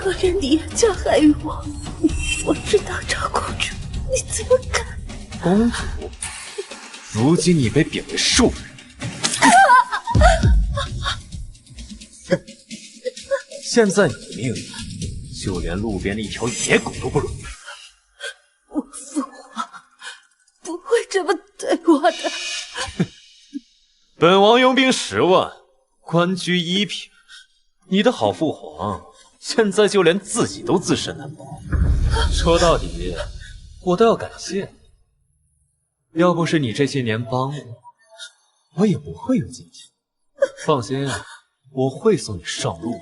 可怜你也加害于我，我知道赵公主，你怎么敢？公主，如今你被贬为庶人。现在你的命运，就连路边的一条野狗都不如。我父皇不会这么对我的。本王佣兵10万，官居1品。你的好父皇，现在就连自己都自身难保。说到底，我都要感谢你。要不是你这些年帮我，我也不会有今天。放心，我会送你上路的。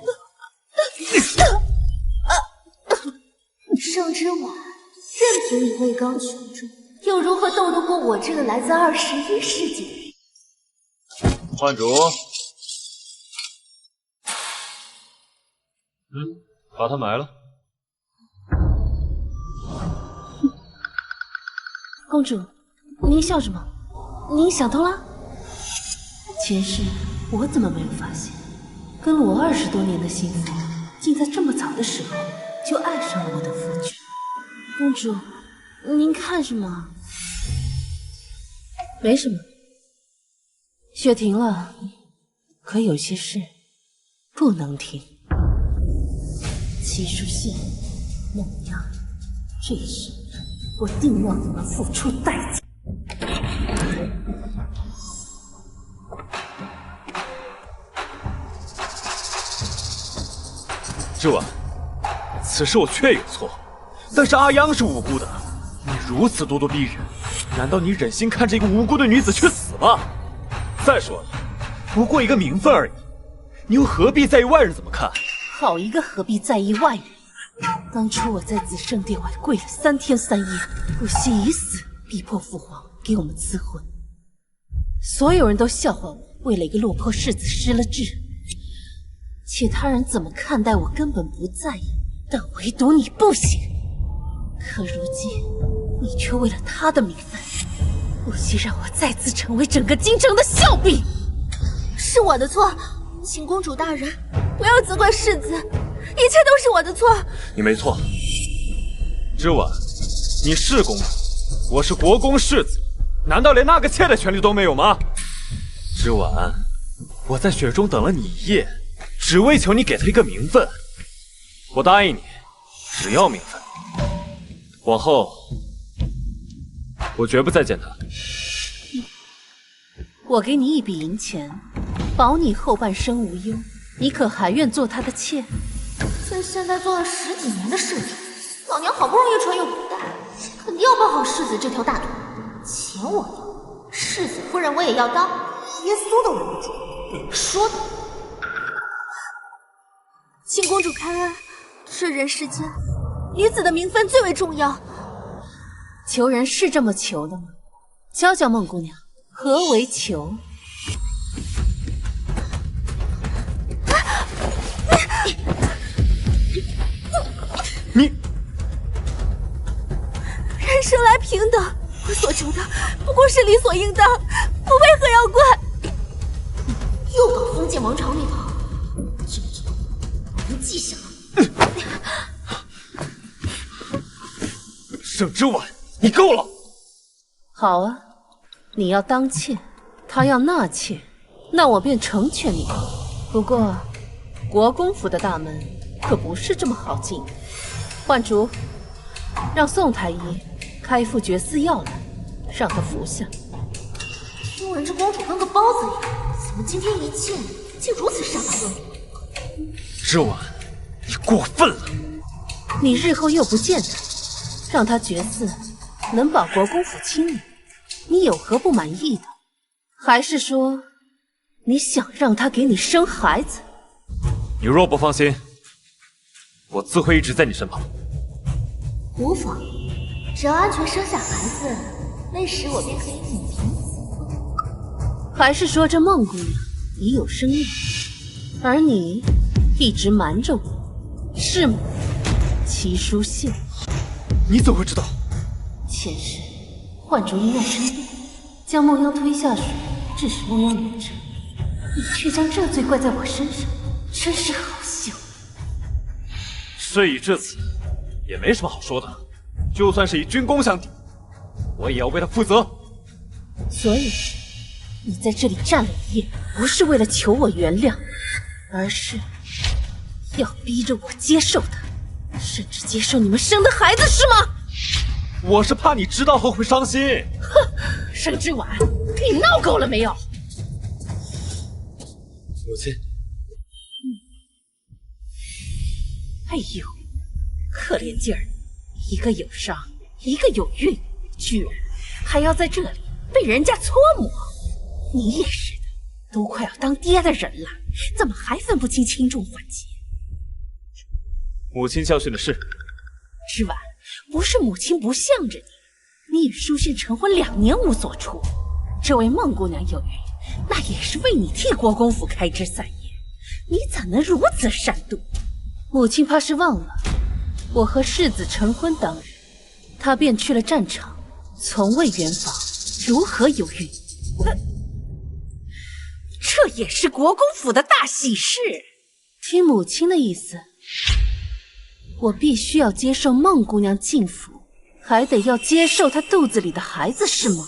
盛之婉，任凭你位高权重，又如何斗得过我这个来自21世纪的人？幻主，把他埋了。公主，您笑什么？您想通了？前世我怎么没有发现，跟了我20多年的心思，竟在这么早的时候就爱上了我的夫君。公主，您看什么？没什么。雪停了，可有些事不能停。齐书信、孟央，这一世我定让你们付出代价。之婉，此事我确有错，但是阿央是无辜的。你如此咄咄逼人，难道你忍心看着一个无辜的女子去死吗？再说了，不过一个名分而已，你又何必在意外人怎么看？好一个何必在意外人！当初我在紫圣殿外跪了3天3夜，不惜以死逼迫父皇给我们赐婚。所有人都笑话我为了一个落魄世子失了志，其他人怎么看待我根本不在意，但唯独你不行。可如今你却为了他的名分，不惜让我再次成为整个京城的笑柄。是我的错，请公主大人不要责怪世子，一切都是我的错。你没错，之婉，你是公主，我是国公世子，难道连那个妾的权利都没有吗？之婉，我在雪中等了你1夜，只为求你给他一个名分。我答应你，只要名分，往后我绝不再见他。我给你一笔银钱，保你后半生无忧，你可还愿做他的妾？在现在做了10几年的世子，老娘好不容易穿越古代，肯定要抱好世子这条大腿。钱我要，世子夫人我也要当，耶稣都拦不住。说的。请公主开恩，这人世间，女子的名分最为重要。求人是这么求的吗？教教孟姑娘，何为求？你人生来平等，我所求的不过是理所应当，我为何要怪？又搞封建王朝那套，这个我能记下了。盛之婉，你够了！好啊，你要当妾，他要纳妾，那我便成全你。不过，国公府的大门可不是这么好进的。幻竹，让宋太医开副绝丝药来，让他服下。听闻这公主跟个包子一样，怎么今天一见竟如此杀伐论理？之婉，你过分了！你日后又不见他，让他绝嗣，能保国公府清明，你有何不满意的？还是说，你想让他给你生孩子？你若不放心，我自会一直在你身旁。无妨，只要安全生下孩子，那时我便可以母凭子贵。还是说这孟姑娘已有身孕，而你一直瞒着我，是吗？齐书信，你怎么会知道？前世幻竹因爱生病，将孟央推下水，致使孟央有症，你却将这罪怪在我身上，真是好笑。事已至此，也没什么好说的。就算是以军功相抵，我也要为他负责。所以，你在这里站了一夜，不是为了求我原谅，而是要逼着我接受他，甚至接受你们生的孩子，是吗？我是怕你知道后会伤心。哼，盛之婉，你闹够了没有？母亲。哎呦，可怜劲儿，一个有伤，一个有孕，居然还要在这里被人家搓磨。你也是的，都快要当爹的人了，怎么还分不清轻重缓急？母亲教训的是，之婉，不是母亲不向着你，你与书信成婚2年无所出，这位孟姑娘有孕，那也是为你替国公府开枝散叶，你怎能如此擅妒？母亲怕是忘了，我和世子成婚当日，她便去了战场，从未圆房，如何有孕？这也是国公府的大喜事。听母亲的意思，我必须要接受孟姑娘进府，还得要接受她肚子里的孩子，是吗？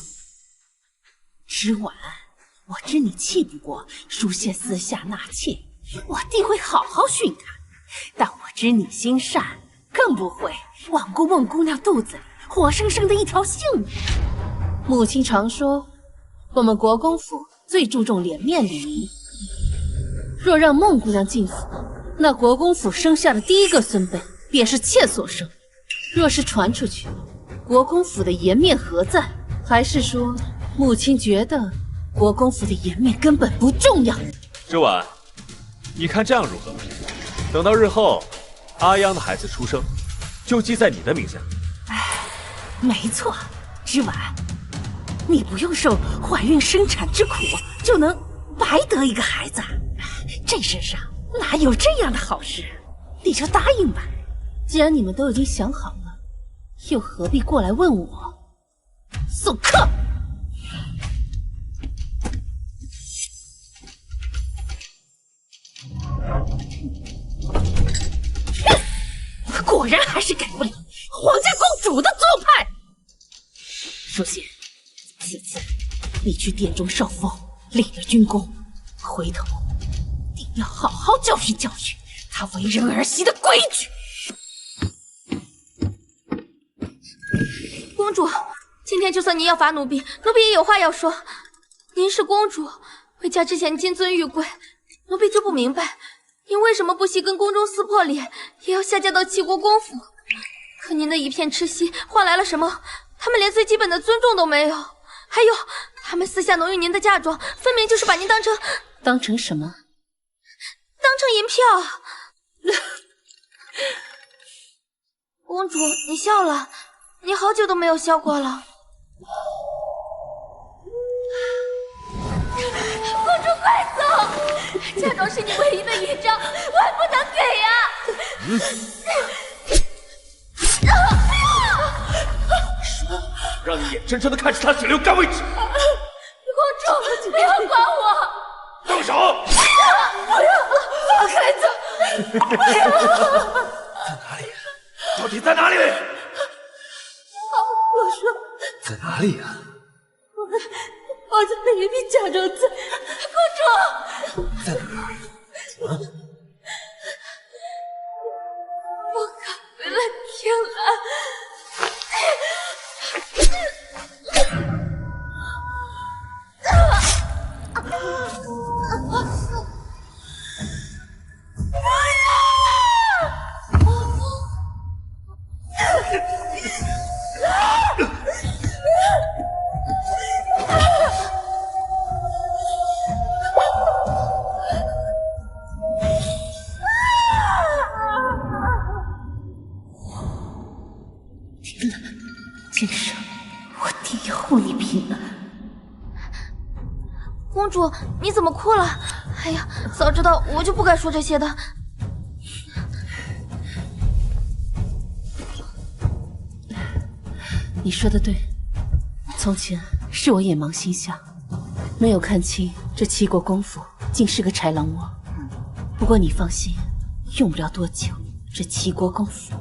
之婉，我知你气不过书县私下纳妾，我定会好好训她。但我知你心善，更不会罔顾孟姑娘肚子里活生生的一条性命。母亲常说，我们国公府最注重脸面礼仪。若让孟姑娘进府，那国公府生下的第一个孙辈便是妾所生。若是传出去，国公府的颜面何在？还是说，母亲觉得国公府的颜面根本不重要？之婉，你看这样如何？等到日后，阿央的孩子出生，就记在你的名下。哎，没错，之婉，你不用受怀孕生产之苦，就能白得一个孩子。这世上哪有这样的好事？你就答应吧。既然你们都已经想好了，又何必过来问我？送客！果然还是改不了皇家公主的做派。书信，此次你去殿中受封，立了军功，回头定要好好教训教训他为人儿媳的规矩。公主，今天就算您要罚奴婢，奴婢也有话要说。您是公主，回家之前金尊玉贵，奴婢就不明白，您为什么不惜跟宫中撕破脸，也要下嫁到齐国公府？可您的一片痴心换来了什么？他们连最基本的尊重都没有。还有，他们私下挪用您的嫁妆，分明就是把您当成什么？当成银票。公主，你笑了，你好久都没有笑过了。公主快走！嫁妆是你唯一的遗诏，我还不能给呀！说，让你眼睁睁的看着他血流干为止。公主，不要管我！动手！不要，放开他！在哪里？到底在哪里？我说，在哪里呀？我在那一笔嫁妆在，公主在哪儿？我赶回了天蓝。今生我定要护你平安。公主，你怎么哭了？哎呀，早知道我就不该说这些的。你说的对，从前是我眼盲心瞎，没有看清这齐国公府竟是个豺狼窝。不过你放心，用不了多久，这齐国公府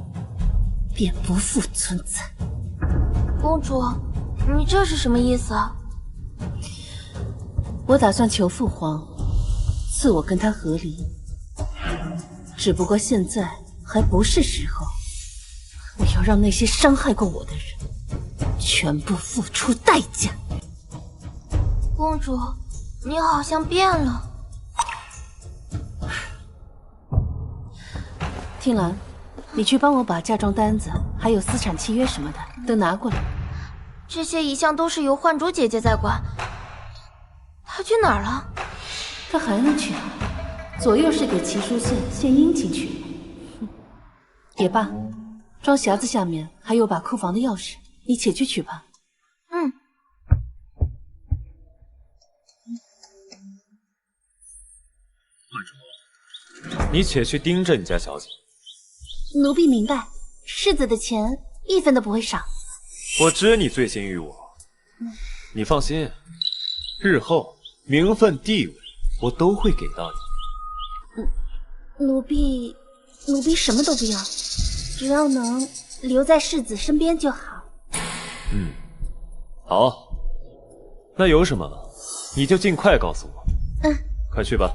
便不复存在。公主，你这是什么意思啊？我打算求父皇赐我跟他和离，只不过现在还不是时候。我要让那些伤害过我的人全部付出代价。公主，你好像变了。听兰，你去帮我把嫁妆单子还有私产契约什么的都拿过来。这些一向都是由幻竹姐姐在管，她去哪儿了？她还能去哪？左右是给齐书县献殷勤去的。也罢，装匣子下面还有把库房的钥匙，你且去取吧。嗯。幻竹，你且去盯着你家小姐。奴婢明白，世子的钱一分都不会少。我知你醉心于我，你放心，日后名分地位我都会给到你。奴婢什么都不要，只要能留在世子身边就好。好，那有什么你就尽快告诉我。快去吧。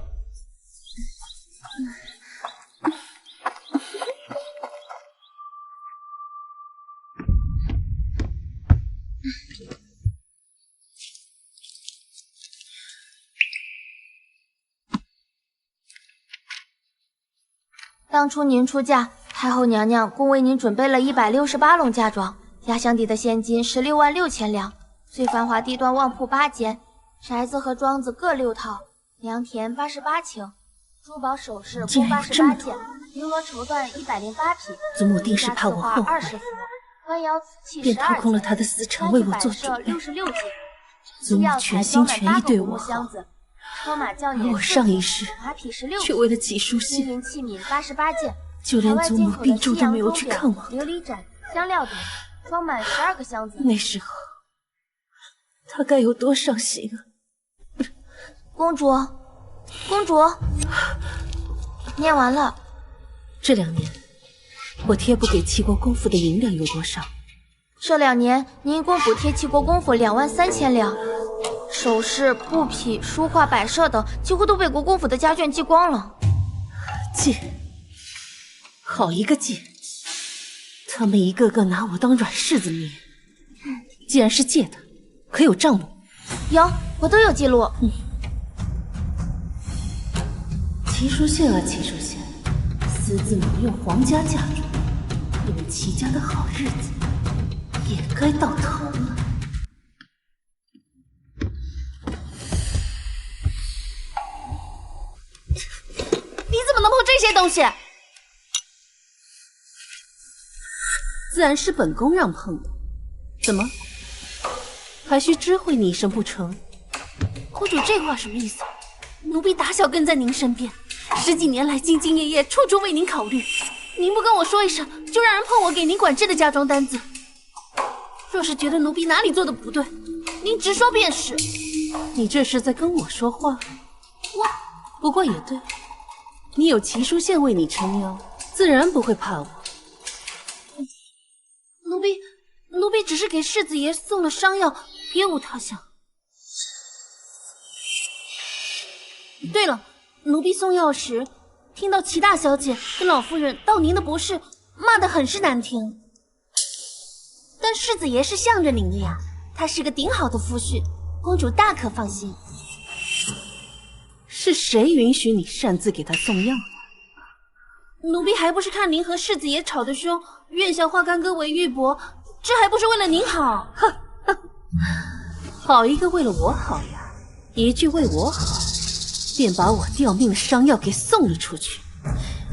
当初您出嫁，太后娘娘共为您准备了168笼嫁妆，压箱底的现金16万6千两，最繁华地段旺铺8间，宅子和庄子各6套，良田88顷，珠宝首饰共88件，绫罗绸缎108匹。祖母定是怕我后悔， 20幅，官窑瓷器便掏空了他的私产为我做准备。66件，祖母全心全意对我好，而我上一世却为了齐书县，金银器皿88件，就连祖母病重都没有去看望。琉璃盏、香料等，装满12个箱子。那时候，他该有多伤心啊！公主，公主，念完了。这2年，我贴补给齐国公府的银两有多少？这2年，您一共补贴齐国公府2万3千两。首饰、布匹、书画、摆设等，几乎都被国公府的家眷寄光了。借，好一个借！他们一个个拿我当软柿子捏。既然是借的，可有账目？有，我都有记录。齐书县啊，齐书县，私自挪用皇家嫁妆，你们齐家的好日子也该到头了。你怎么能碰这些东西？自然是本宫让碰的。怎么，还需知会你一声不成？公主这话什么意思？奴婢打小跟在您身边，10几年来兢兢业业，处处为您考虑。您不跟我说一声，就让人碰我给您管制的嫁妆单子。若是觉得奴婢哪里做的不对，您直说便是。你这是在跟我说话？不过也对。你有齐书县为你撑腰，自然不会怕我。奴婢只是给世子爷送了伤药，别无他想。对了，奴婢送药时，听到齐大小姐跟老夫人道您的不是，骂得很是难听。但世子爷是向着您的呀，他是个顶好的夫婿，公主大可放心。是谁允许你擅自给他送药的？奴婢还不是看您和世子爷吵得凶，愿下化干戈为玉帛，这还不是为了您好？哼，好一个为了我好呀！一句为我好，便把我吊命的伤药给送了出去。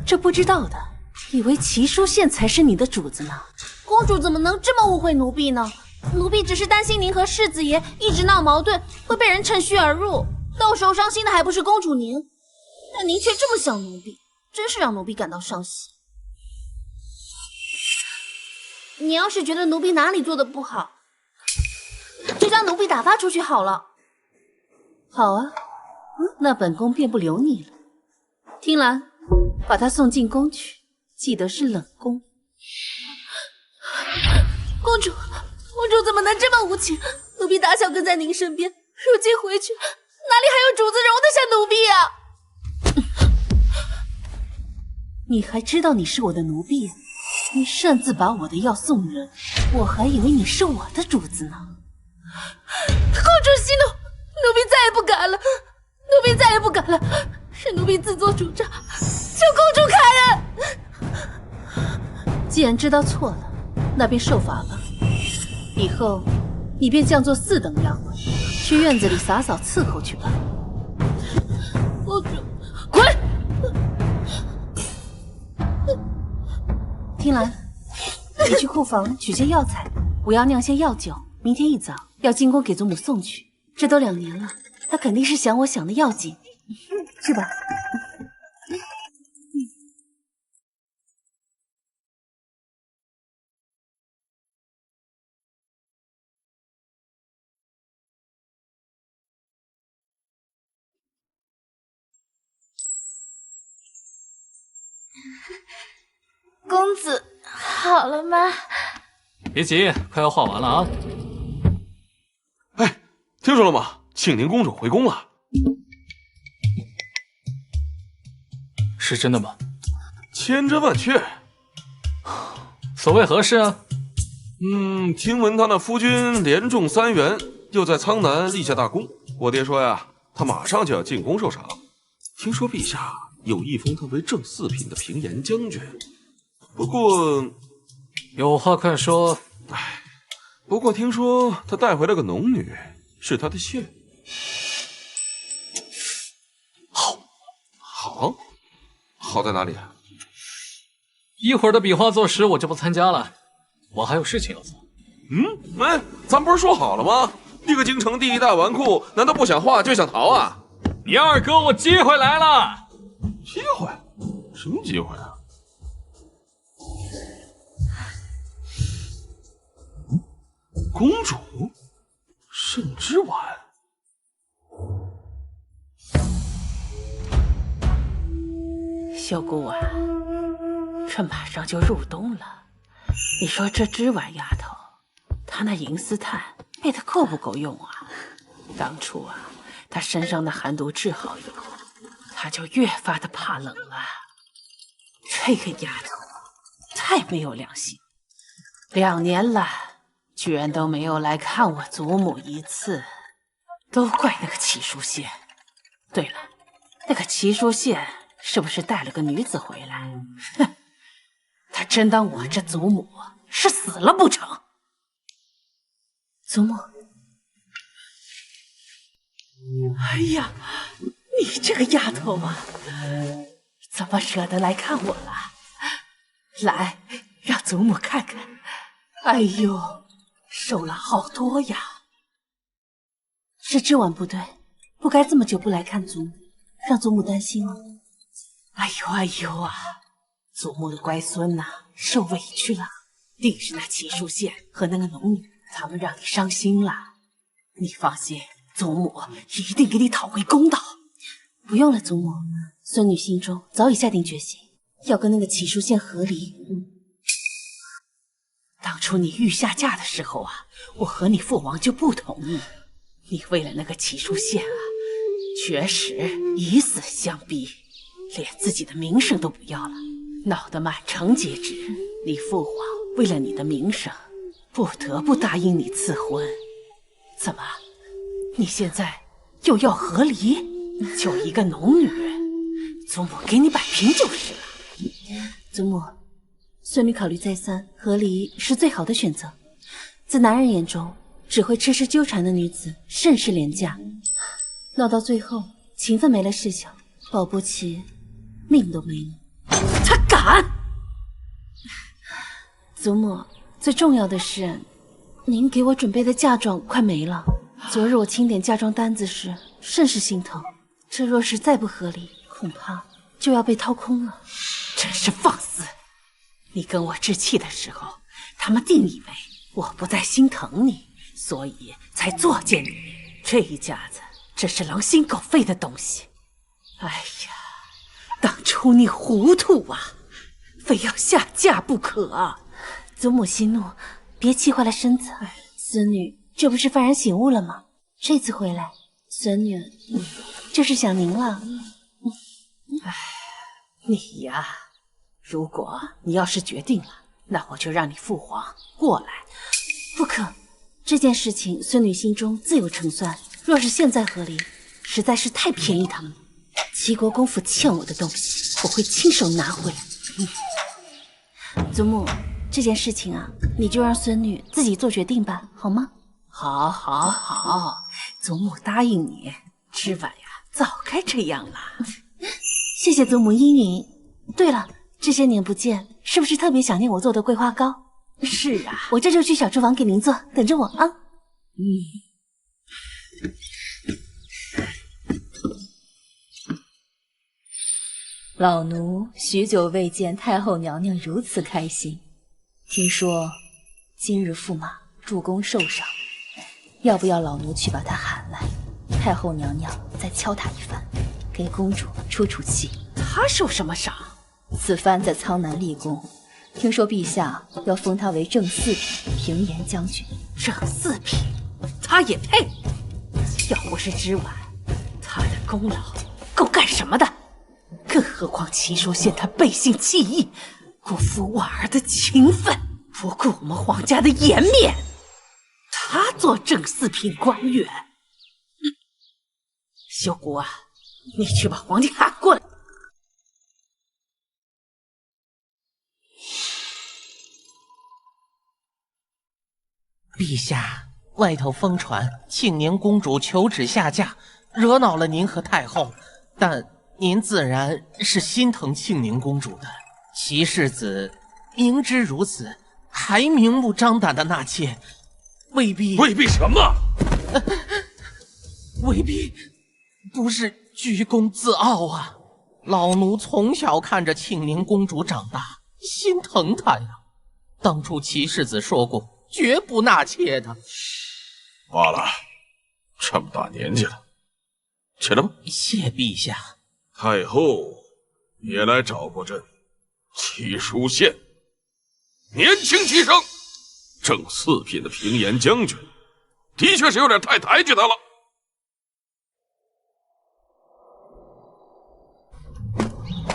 这不知道的，以为齐书县才是你的主子呢。公主怎么能这么误会奴婢呢？奴婢只是担心您和世子爷一直闹矛盾，会被人趁虚而入。到时候伤心的还不是公主您，但您却这么想奴婢，真是让奴婢感到伤心。你要是觉得奴婢哪里做的不好，就将奴婢打发出去好了。好啊，那本宫便不留你了。听兰，把她送进宫去，记得是冷宫。公主，公主怎么能这么无情？奴婢打小跟在您身边，如今回去，哪里还有主子容得下奴婢啊？你还知道你是我的奴婢啊？你擅自把我的药送人，我还以为你是我的主子呢。公主息怒，奴婢再也不敢了，奴婢再也不敢了，是奴婢自作主张，求公主开恩。既然知道错了，那便受罚吧。以后你便降作4等丫鬟，去院子里洒扫伺候去吧。公主，滚！听兰，你去库房取些药材，我要酿些药酒，明天一早要进宫给祖母送去。这都2年了，她肯定是想我想的要紧。去吧。公子，好了吗？别急，快要画完了啊！哎，听说了吗？庆宁公主回宫了。是真的吗？千真万确。所谓何事啊？听闻他那夫君连中3元，又在苍南立下大功。我爹说呀，他马上就要进宫受赏。听说陛下有意封他为正4品的平沿将军。不过，有话快说。不过听说他带回了个农女，是他的妾。好在哪里啊？一会儿的比划作时我就不参加了，我还有事情要做。咱不是说好了吗？一个京城第1大纨绔，难道不想画就想逃啊？你二哥，我机会来了！机会？什么机会啊？公主，慎之婉。秀姑啊，这马上就入冬了，你说这织婉丫头，她那银丝炭配的够不够用啊？当初啊，她身上的寒毒治好以后，她就越发的怕冷了。这个丫头太没有良心，2年了，居然都没有来看我祖母一次，都怪那个齐淑宪。对了，那个齐淑宪是不是带了个女子回来？哼，他真当我这祖母是死了不成？祖母，哎呀，你这个丫头啊，怎么舍得来看我了？来，让祖母看看。哎呦，瘦了好多呀！是织婉不对，不该这么久不来看祖母，让祖母担心了。哎呦啊！祖母的乖孙呐，受委屈了，定是那齐淑宪和那个农女，他们让你伤心了。你放心，祖母一定给你讨回公道。不用了，祖母，孙女心中早已下定决心，要跟那个齐淑宪和离。当初你欲下嫁的时候啊，我和你父王就不同意。你为了那个齐淑宪啊，绝食以死相逼，连自己的名声都不要了，闹得满城皆知。你父皇为了你的名声，不得不答应你赐婚。怎么，你现在又要和离？就一个农女，祖母给你摆平就是了。祖母，孙女考虑再三，和离是最好的选择。在男人眼中，只会痴痴纠缠的女子甚是廉价，闹到最后情分没了事小，保不齐命都没了。他敢！祖母，最重要的是，您给我准备的嫁妆快没了。昨日我清点嫁妆单子时，甚是心疼。这若是再不合理，恐怕就要被掏空了。真是放肆！你跟我置气的时候，他们定以为我不再心疼你，所以才作践你。这一家子真是狼心狗肺的东西。哎呀，当初你糊涂啊，非要下嫁不可啊！祖母息怒，别气坏了身子。孙女这不是幡然醒悟了吗？这次回来，孙女就是想您了。你呀，如果你要是决定了，那我就让你父皇过来。不可，这件事情孙女心中自有成算。若是现在和离，实在是太便宜他们了。齐国公府欠我的东西，我会亲手拿回来。祖母，这件事情啊，你就让孙女自己做决定吧，好吗？好，祖母答应你。之晚呀，早该这样了。谢谢祖母应允。对了，这些年不见，是不是特别想念我做的桂花糕？是啊，我这就去小厨房给您做，等着我啊。老奴许久未见太后娘娘如此开心，听说今日驸马助攻受赏，要不要老奴去把她喊来？太后娘娘再敲她一番，给公主出出气。她受什么赏？此番在苍南立功，听说陛下要封她为正四品平颜将军。正四品，她也配？要不是之晚，她的功劳够干什么的？更何况齐书县他背信弃义，辜负婉儿的情分，不顾我们皇家的颜面，他做正四品官员。修谷啊，你去把皇帝喊过来。陛下，外头疯传庆宁公主求旨下嫁，惹恼了您和太后，但您自然是心疼庆宁公主的。齐世子明知如此，还明目张胆的纳妾，未必什么？未必不是居功自傲啊！老奴从小看着庆宁公主长大，心疼她呀。当初齐世子说过，绝不纳妾的。罢了，这么大年纪了，起来吧。谢陛下。太后也来找过朕，齐书县年轻气盛，正四品的平颜将军，的确是有点太抬举他了。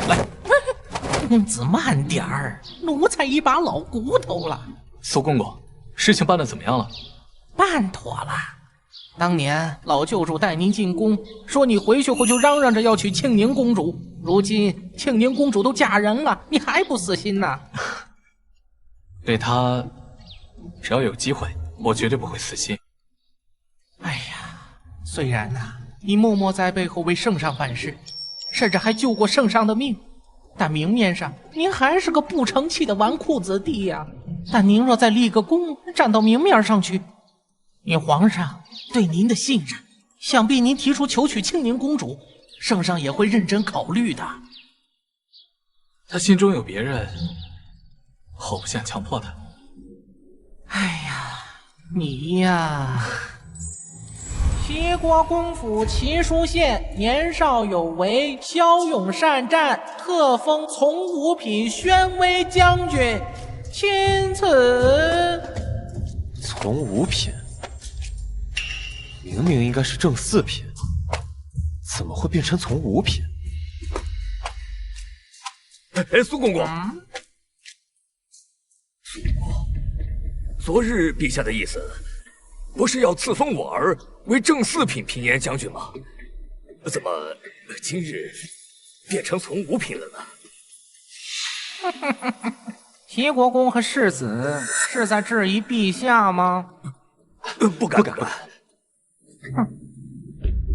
来，公子慢点儿，奴才一把老骨头了。苏公公，事情办得怎么样了？办妥了。当年老舅主带您进宫，说你回去后就嚷嚷着要娶庆宁公主，如今庆宁公主都嫁人了，你还不死心呢？对她，只要有机会，我绝对不会死心。哎呀，虽然你默默在背后为圣上办事，甚至还救过圣上的命，但明面上您还是个不成器的纨绔子弟呀。但您若再立个功，站到明面上去，以皇上对您的信任，想必您提出求娶庆宁公主，圣上也会认真考虑的。他心中有别人，我不想强迫他。哎呀，你呀！齐国公府齐书县年少有为，骁勇善战，特封从五品宣威将军，钦此。从五品，明明应该是正四品，怎么会变成从五品？苏公公，昨日陛下的意思，不是要赐封我儿为正四品平颜将军吗？怎么今日变成从五品了呢？齐国公和世子是在质疑陛下吗？不敢。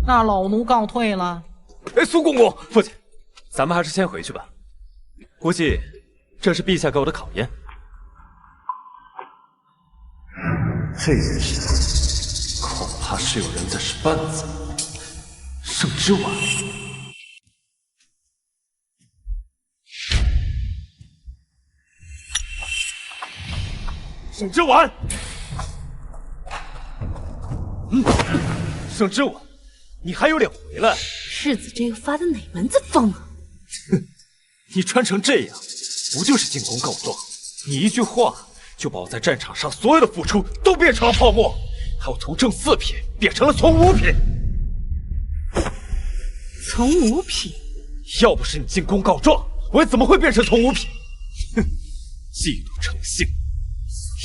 那老奴告退了。苏公公，父亲，咱们还是先回去吧。估计这是陛下给我的考验。这次恐怕是有人在使绊子。圣之婉，圣之婉，圣之婉，你还有脸回来？世子这又发的哪门子疯啊？你穿成这样，不就是进宫告状？你一句话就把我在战场上所有的付出都变成了泡沫，还有从正4品变成了从5品。从5品？要不是你进宫告状，我怎么会变成从5品？哼，嫉妒成性。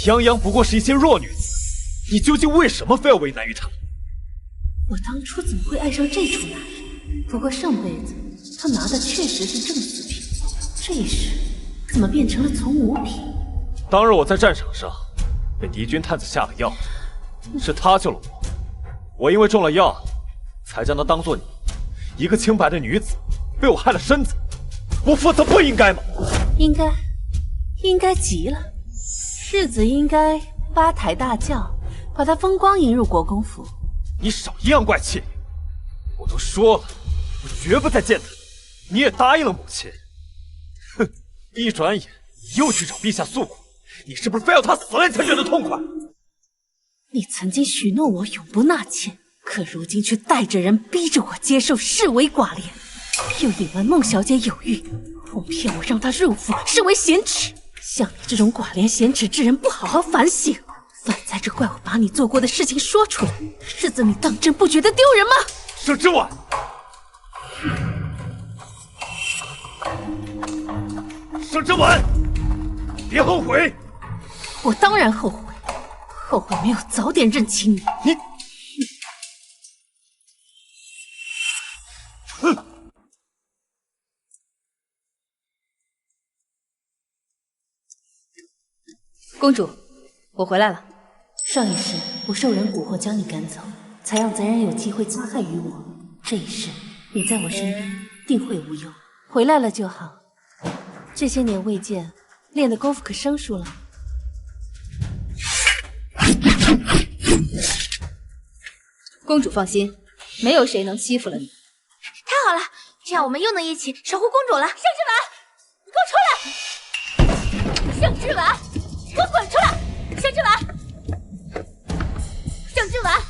泱泱不过是一些弱女子，你究竟为什么非要为难于她？我当初怎么会爱上这种男人？不过上辈子他拿的确实是正4品，这一世怎么变成了从5品？当日我在战场上被敌军探子下了药，是他救了我。我因为中了药，才将她当做你一个清白的女子，被我害了身子。我负责不应该吗？应该极了。世子应该八抬大轿，把她风光迎入国公府。你少阴阳怪气！我都说了，我绝不再见他。你也答应了母亲。哼！一转眼又去找陛下诉苦，你是不是非要他死了你才觉得痛快？你曾经许诺我永不纳妾，可如今却带着人逼着我接受视为寡廉，又隐瞒孟小姐有孕，哄骗我让她入府，视为贤耻。像你这种寡廉鲜耻之人，不好好反省，反在这怪我把你做过的事情说出来，世子你当真不觉得丢人吗？盛之婉，盛之婉，别后悔！我当然后悔，后悔没有早点认清你。哼！公主，我回来了。上一世我受人蛊惑将你赶走，才让贼人有机会加害于我。这一世你在我身边，定会无忧。回来了就好。这些年未见，练的功夫可生疏了。公主放心，没有谁能欺负了你。太好了，这样我们又能一起守护公主了。盛之婉，你给我出来！盛之婉，给我滚出来！盛之婉，盛之婉，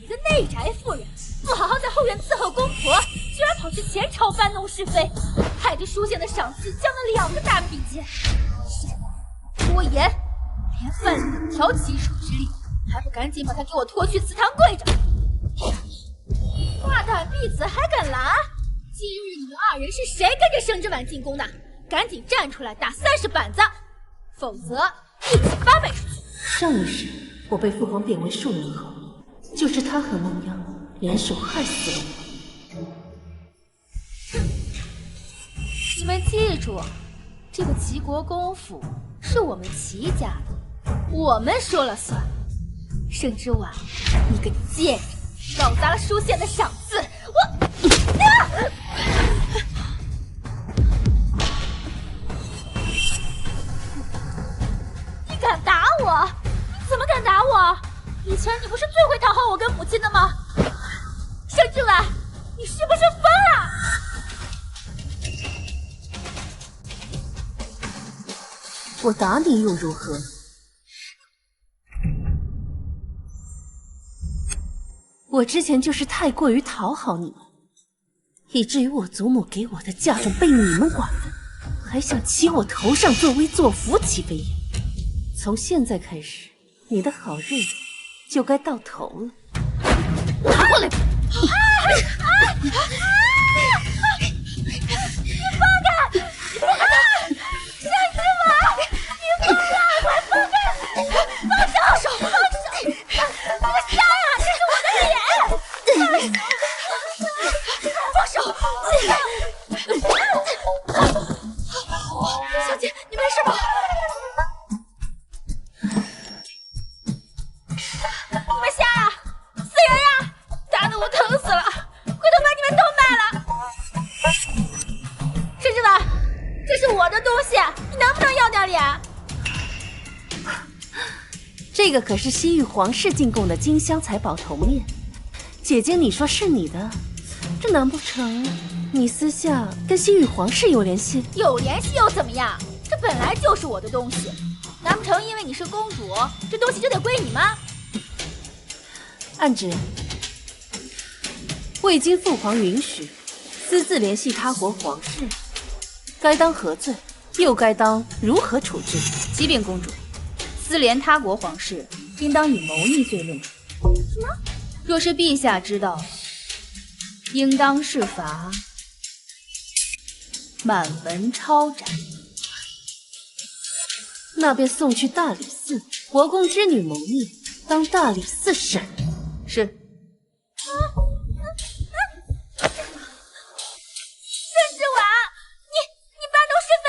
你个内宅妇人，不好好在后院伺候公婆，居然跑去前朝搬弄是非，害得书县的赏赐降了2个大品阶。多言，连范子挑起手之力，还不赶紧把他给我拖去祠堂跪着！大胆婢子还敢拦？今日你们2人是谁跟着盛之婉进宫的？赶紧站出来打30板子，否则一起发配出去！上一世我被父皇贬为庶人后，就是他和孟央联手害死了我。你们记住，这个齐国公府是我们齐家的，我们说了算。盛之婉，你个贱人，搞砸了书县的赏赐，你敢打我？你怎么敢打我？以前你不是最会讨好我跟母亲的吗？盛之婉，你是不是疯了？我打你又如何？我之前就是太过于讨好你们，以至于我祖母给我的嫁妆被你们瓜分，还想骑我头上作威作福起威严。从现在开始，你的好日子就该到头了。拿过来！你放开！盛之婉，你疯了！快放开！放手！放手！你个瞎呀！这是我的脸！放手！小姐，你没事吧？你们瞎呀！死人呀！打得我疼死了！回头把你们都卖了！盛之婉，这是我的东西，你能不能要点脸？这个可是西域皇室进贡的金香彩宝头面，姐姐你说是你的，这难不成你私下跟西域皇室有联系？有联系又怎么样？这本来就是我的东西，难不成因为你是公主，这东西就得归你吗？暗指未经父皇允许，私自联系他国皇室，该当何罪？又该当如何处置？启禀公主，丝连他国皇室应当以谋逆罪论处。什么？若是陛下知道，应当是罚满门抄斩。那便送去大理寺，国公之女谋逆，当大理寺审。是。沈之婉，你搬弄是非，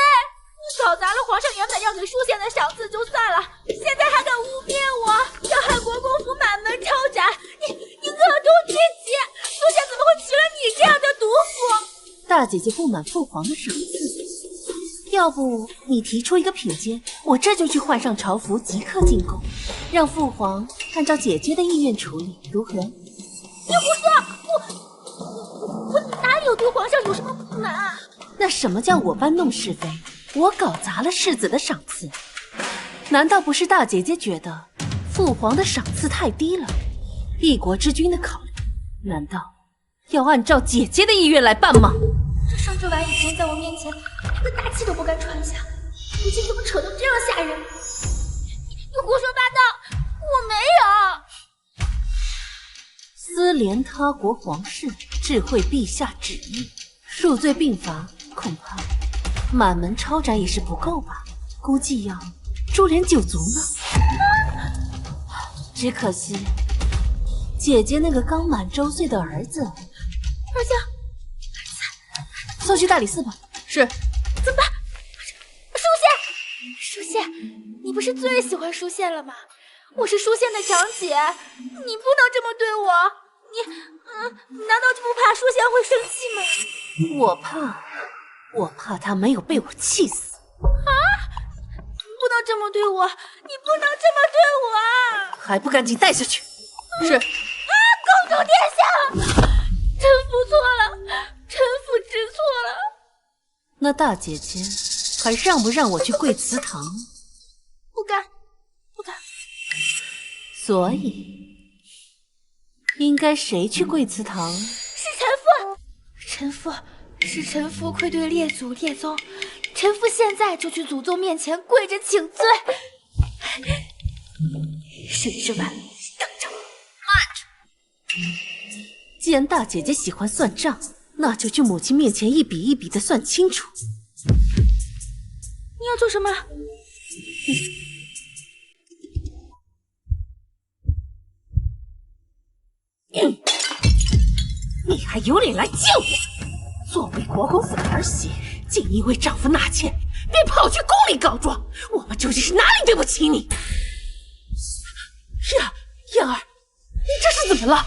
你搞砸了皇上原本要给书宪的赏赐就算了，现在还敢污蔑我，要害国公府满门抄斩，你恶毒至极！书宪怎么会娶了你这样的毒妇？大姐姐不满父皇的赏赐，要不你提出一个品阶，我这就去换上朝服，即刻进宫，让父皇按照姐姐的意愿处理，如何？你胡说！我哪有对皇上有什么不满啊？那什么叫我搬弄是非？我搞砸了世子的赏赐，难道不是大姐姐觉得父皇的赏赐太低了？一国之君的考虑，难道要按照姐姐的意愿来办吗？这盛之婉以前在我面前连个大气都不敢喘下，如今怎么扯得这样吓人？你胡说八道！我没有。丝连他国皇室智慧陛下旨意，数罪并罚，恐怕满门抄斩也是不够吧？估计要株连九族呢。只可惜姐姐那个刚满周岁的儿子，二姐，送去大理寺吧。是。怎么办？书宪，你不是最喜欢书宪了吗？我是书宪的长姐，你不能这么对我。难道就不怕书宪会生气吗？我怕他没有被我气死。啊！你不能这么对我，你不能这么对我！还不赶紧带下去！是。啊，公主殿下，臣服错了，臣服知错了。那大姐姐还让不让我去跪祠堂？不敢。所以应该谁去跪祠堂？是臣父，是臣父愧对列祖列宗，臣父现在就去祖宗面前跪着请罪。沈之婉，等着！慢着！既然大姐姐喜欢算账，那就去母亲面前一笔一笔的算清楚。你要做什么？你还有脸来见我？作为国公府的儿媳，竟因为丈夫纳妾，便跑去宫里告状，我们究竟是哪里对不起你？燕儿，你这是怎么了啊？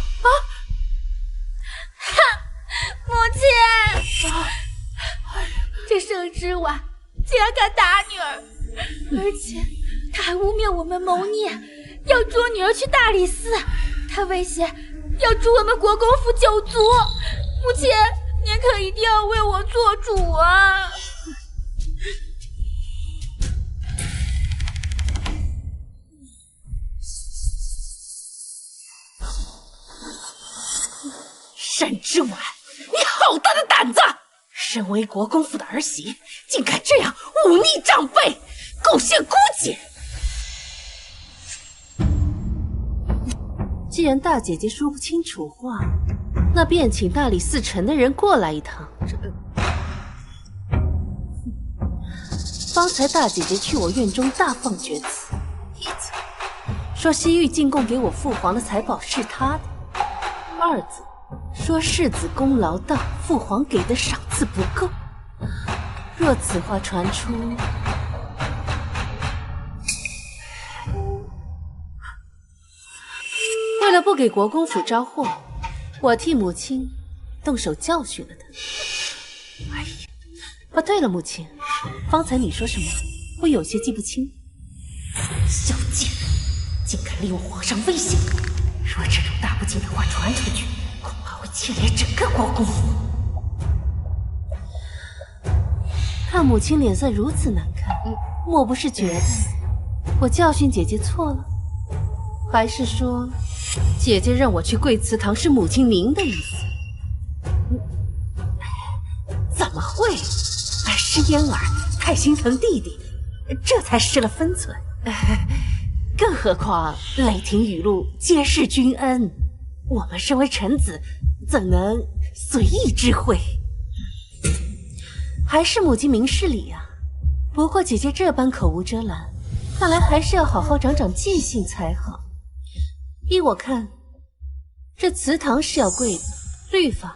母亲，这盛之婉竟然敢打女儿，而且他还污蔑我们谋逆，要捉女儿去大理寺，他威胁要诛我们国公府9族。母亲，您可一定要为我做主啊！沈之婉，你好大的胆子！身为国公府的儿媳，竟敢这样忤逆长辈，贡献姑姐！既然大姐姐说不清楚话，那便请大理寺丞的人过来一趟。方才大姐姐去我院中大放厥词，一则说西域进贡给我父皇的财宝是他的，二则说世子功劳大，父皇给的赏赐不够。若此话传出，为了不给国公府招祸，我替母亲动手教训了他。哎呀，对了，母亲，方才你说什么？我有些记不清。小贱人，竟敢利用皇上威胁！若这种大不敬的话传出去，恐怕会牵连整个国公府。看母亲脸色如此难看，莫不是觉得我教训姐姐错了？还是说姐姐让我去跪祠堂是母亲您的意思？怎么会？而是嫣儿，她太心疼弟弟，这才失了分寸。更何况雷霆雨露皆是君恩，我们身为臣子，怎能随意知会？还是母亲明事理啊。不过姐姐这般口无遮拦，看来还是要好好长长记性才好。依我看，这祠堂是要跪的，律法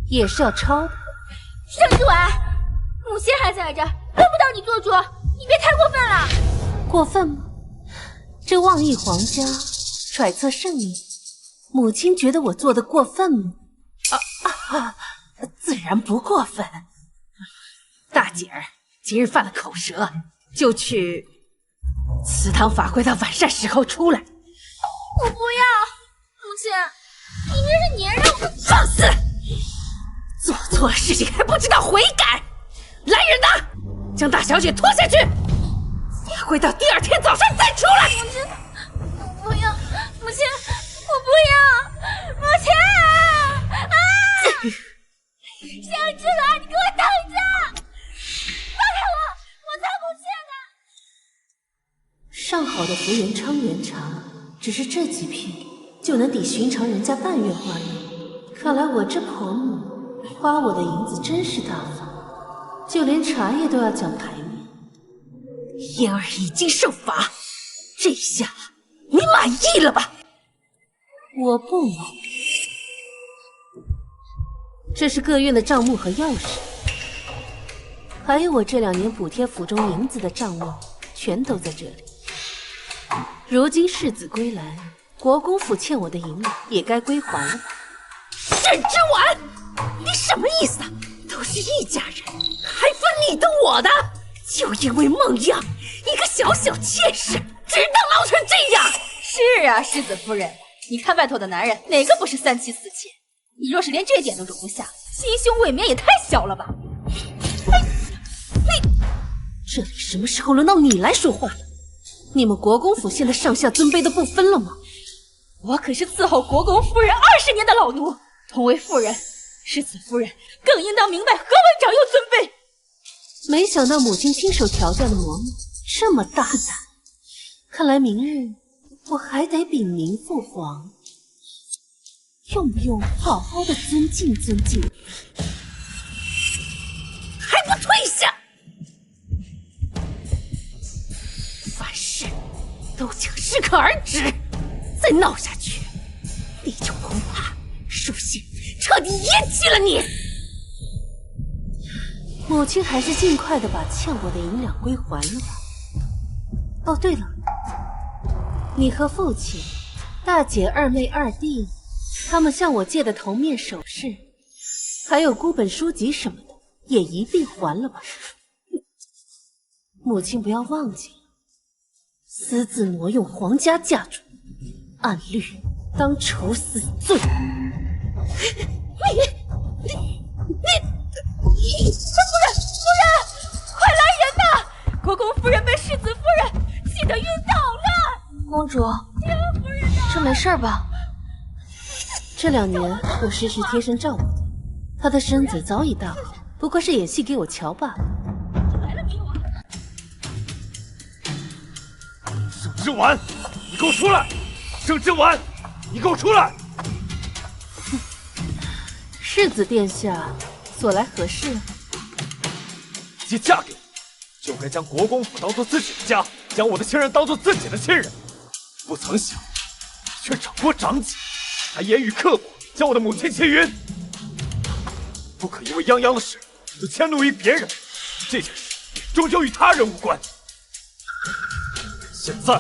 也是要抄的。盛之婉，母亲还在这儿，轮不到你做主，你别太过分了。过分吗？这妄议皇家，揣测圣明，母亲觉得我做的过分吗？自然不过分。大姐儿今日犯了口舌，就去祠堂法会到晚膳时候出来。我不要，母亲，你这是年让我放肆！做错了事情还不知道悔改！来人呐，将大小姐拖下去，法会到第2天早上再出来。母亲，不要，母亲，我不要，母亲啊！盛之婉，你给我等着！放开我，我才不去呢！上好的福元昌元茶，只是这几片就能抵寻常人家半月花用。看来我这婆母花我的银子真是大方，就连茶叶都要讲排面。嫣儿已经受罚，这下你满意了吧？我不满意。这是各院的账目和钥匙，还有我这2年补贴府中银子的账目，全都在这里。如今世子归来，国公府欠我的银两也该归还了吧？沈之婉，你什么意思啊？都是一家人，还分你的我的？就因为孟样一个小小妾室，只当捞成这样？是啊，世子夫人，你看外头的男人哪个不是3妻4妾？你若是连这点都容不下，心胸未免也太小了吧！这里什么时候轮到你来说话了？你们国公府现在上下尊卑都不分了吗？我可是伺候国公夫人20年的老奴，同为妇人，世子夫人更应当明白何为长幼尊卑。没想到母亲亲手调教的嬷嬷这么大胆，看来明日我还得禀明父皇，用不用好好的尊敬尊敬？还不退下！凡事都请适可而止，再闹下去，你就恐怕属性彻底咽气了你。母亲还是尽快的把欠我的银两归还了吧。哦，对了，你和父亲、大姐、二妹、二弟，他们向我借的头面首饰，还有孤本书籍什么的，也一并还了吧。母亲不要忘记了，私自挪用皇家嫁妆，按律当处死罪。夫人，快来人呐！国公夫人被世子夫人气得晕倒了。公主，这没事吧？这2年我时时贴身照顾她，她的身子早已大好，不过是演戏给我瞧罢了。盛之婉，你给我出来！盛之婉，你给我出来！世子殿下所来何事？既嫁给我，就该将国公府当做自己的家，将我的亲人当做自己的亲人。不曾想，却长过长己，还言语刻薄，将我的母亲气晕。不可因为泱泱的事就迁怒于别人，这件事终究与他人无关。现在，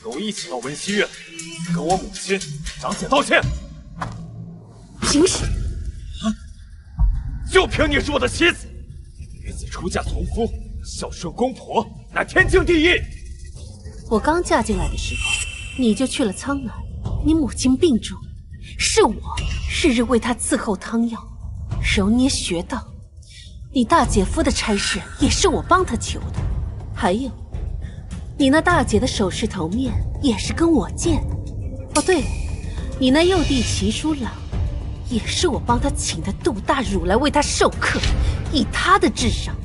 跟我一起到文熙院，跟我母亲、长姐道歉。凭什么？就凭你是我的妻子，女子出嫁从夫，孝顺公婆，乃天经地义。我刚嫁进来的时候，你就去了苍南，你母亲病重，是我日日为她伺候汤药，揉捏穴道。你大姐夫的差事也是我帮她求的，还有，你那大姐的首饰头面也是跟我借的。哦，对了，你那幼弟齐书郎，也是我帮他请的杜大儒来为他授课，以他的智商，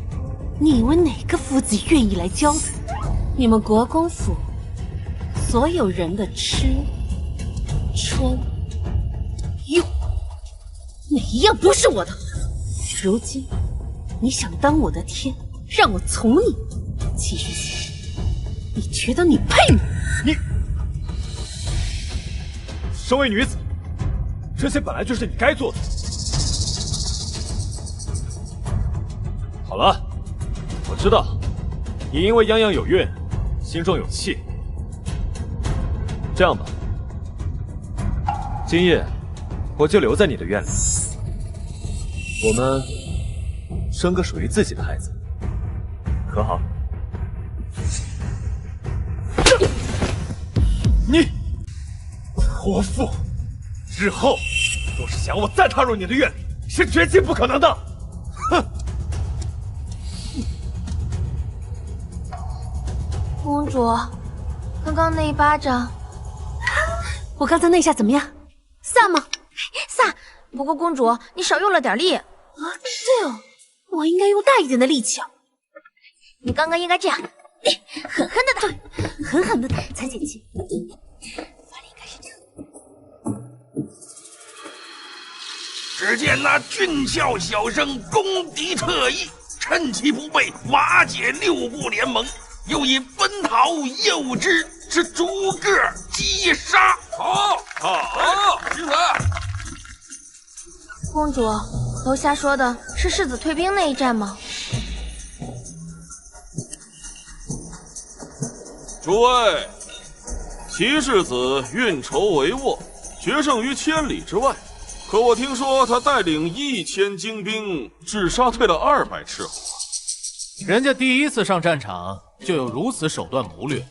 你以为哪个夫子愿意来教的？你们国公府所有人的吃、穿、用，哪一样不是我的？如今你想当我的天，让我从你？齐世贤，你觉得你配吗？你身为女子，这些本来就是你该做的。好了，我知道你因为泱泱有孕，心中有气。这样吧，今夜我就留在你的院里，我们生个属于自己的孩子，可好？你泼妇，日后若是想我再踏入你的院里，是绝对不可能的。哼！公主，刚刚那一巴掌，我刚才那下怎么样？飒吗？飒。不过公主，你少用了点力。啊，对哦，我应该用大一点的力气啊。你刚刚应该这样，狠狠的打，对，狠狠的打才解气。法力应该是这样。只见那俊俏小生攻敌特异，趁其不备，瓦解6部联盟，又引奔逃诱之，是逐个击杀。好，精彩！公主，楼下说的是世子退兵那一战吗？诸位，齐世子运筹帷幄，决胜于千里之外。可我听说他带领1000精兵，只杀退了200斥候。人家第一次上战场就有如此手段谋略，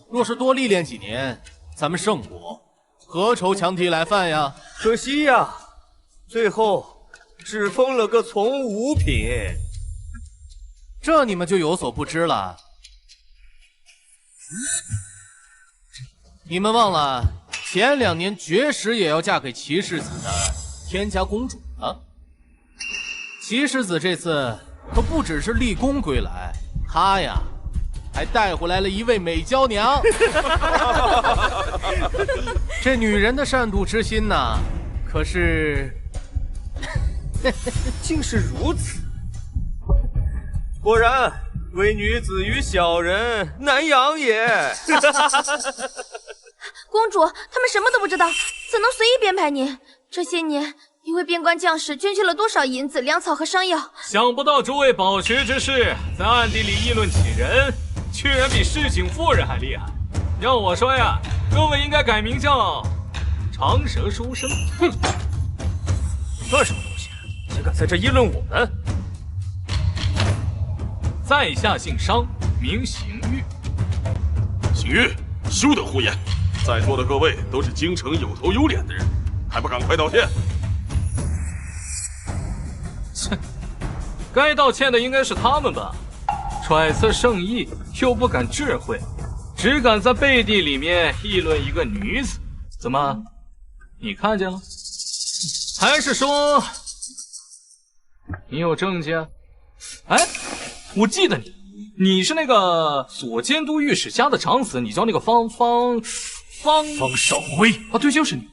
若是多历练几年，咱们圣国何愁强敌来犯呀？可惜呀，最后只封了个从五品。这你们就有所不知了。你们忘了前2年绝食也要嫁给齐世子的天家公主啊！齐世子这次可不只是立功归来，他呀还带回来了一位美娇娘。这女人的善妒之心呐，可是竟是如此。果然，为女子与小人难养也。公主，他们什么都不知道，怎能随意编排你？这些年，你为边关将士捐去了多少银子、粮草和伤药？想不到诸位饱学之士在暗地里议论起人，居然比市井妇人还厉害。要我说呀，各位应该改名叫长舌书生。哼，算什么东西？竟敢在这议论我们！在下姓商，名邢玉。邢玉，休得胡言！在座的各位都是京城有头有脸的人，还不赶快道歉？切，该道歉的应该是他们吧？揣测圣意又不敢智慧，只敢在背地里面议论一个女子。怎么，你看见了？还是说你有证据啊？哎，我记得你是那个左监督御史家的长子，你叫那个方少辉啊？对，就是你。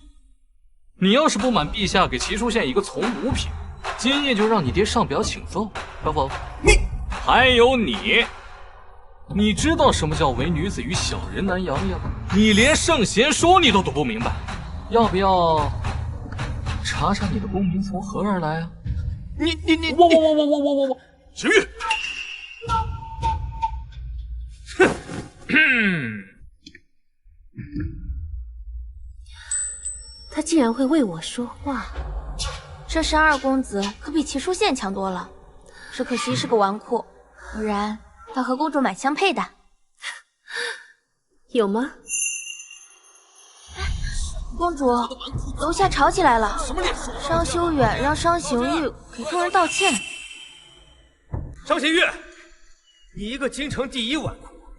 你要是不满陛下给齐书县一个从五品，今夜就让你爹上表请奏，可否？还有你知道什么叫唯女子与小人难养养？你连圣贤书你都读不明白，要不要查查你的功名从何而来啊？我，邢玉，他竟然会为我说话，这12公子可比齐书县强多了，只可惜是个纨绔，不然他和公主蛮相配的。有吗？公主，楼下吵起来了，商修远让商行玉给众人道歉。商行玉，你一个京城第1纨绔，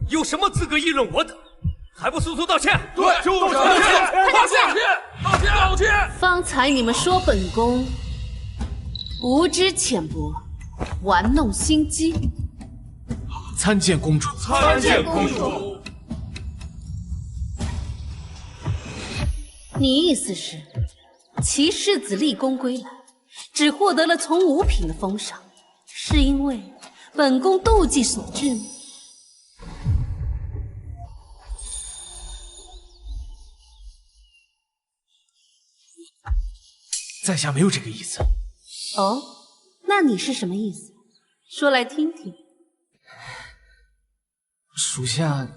有什么资格议论我等？还不速速道歉！对，就是道歉！道歉！方才你们说本宫无知浅薄，玩弄心机，参见公主。参见公主。你意思是，齐世子立功归来，只获得了从五品的封赏，是因为本宫妒忌所致吗？在下没有这个意思。哦，那你是什么意思？说来听听。属下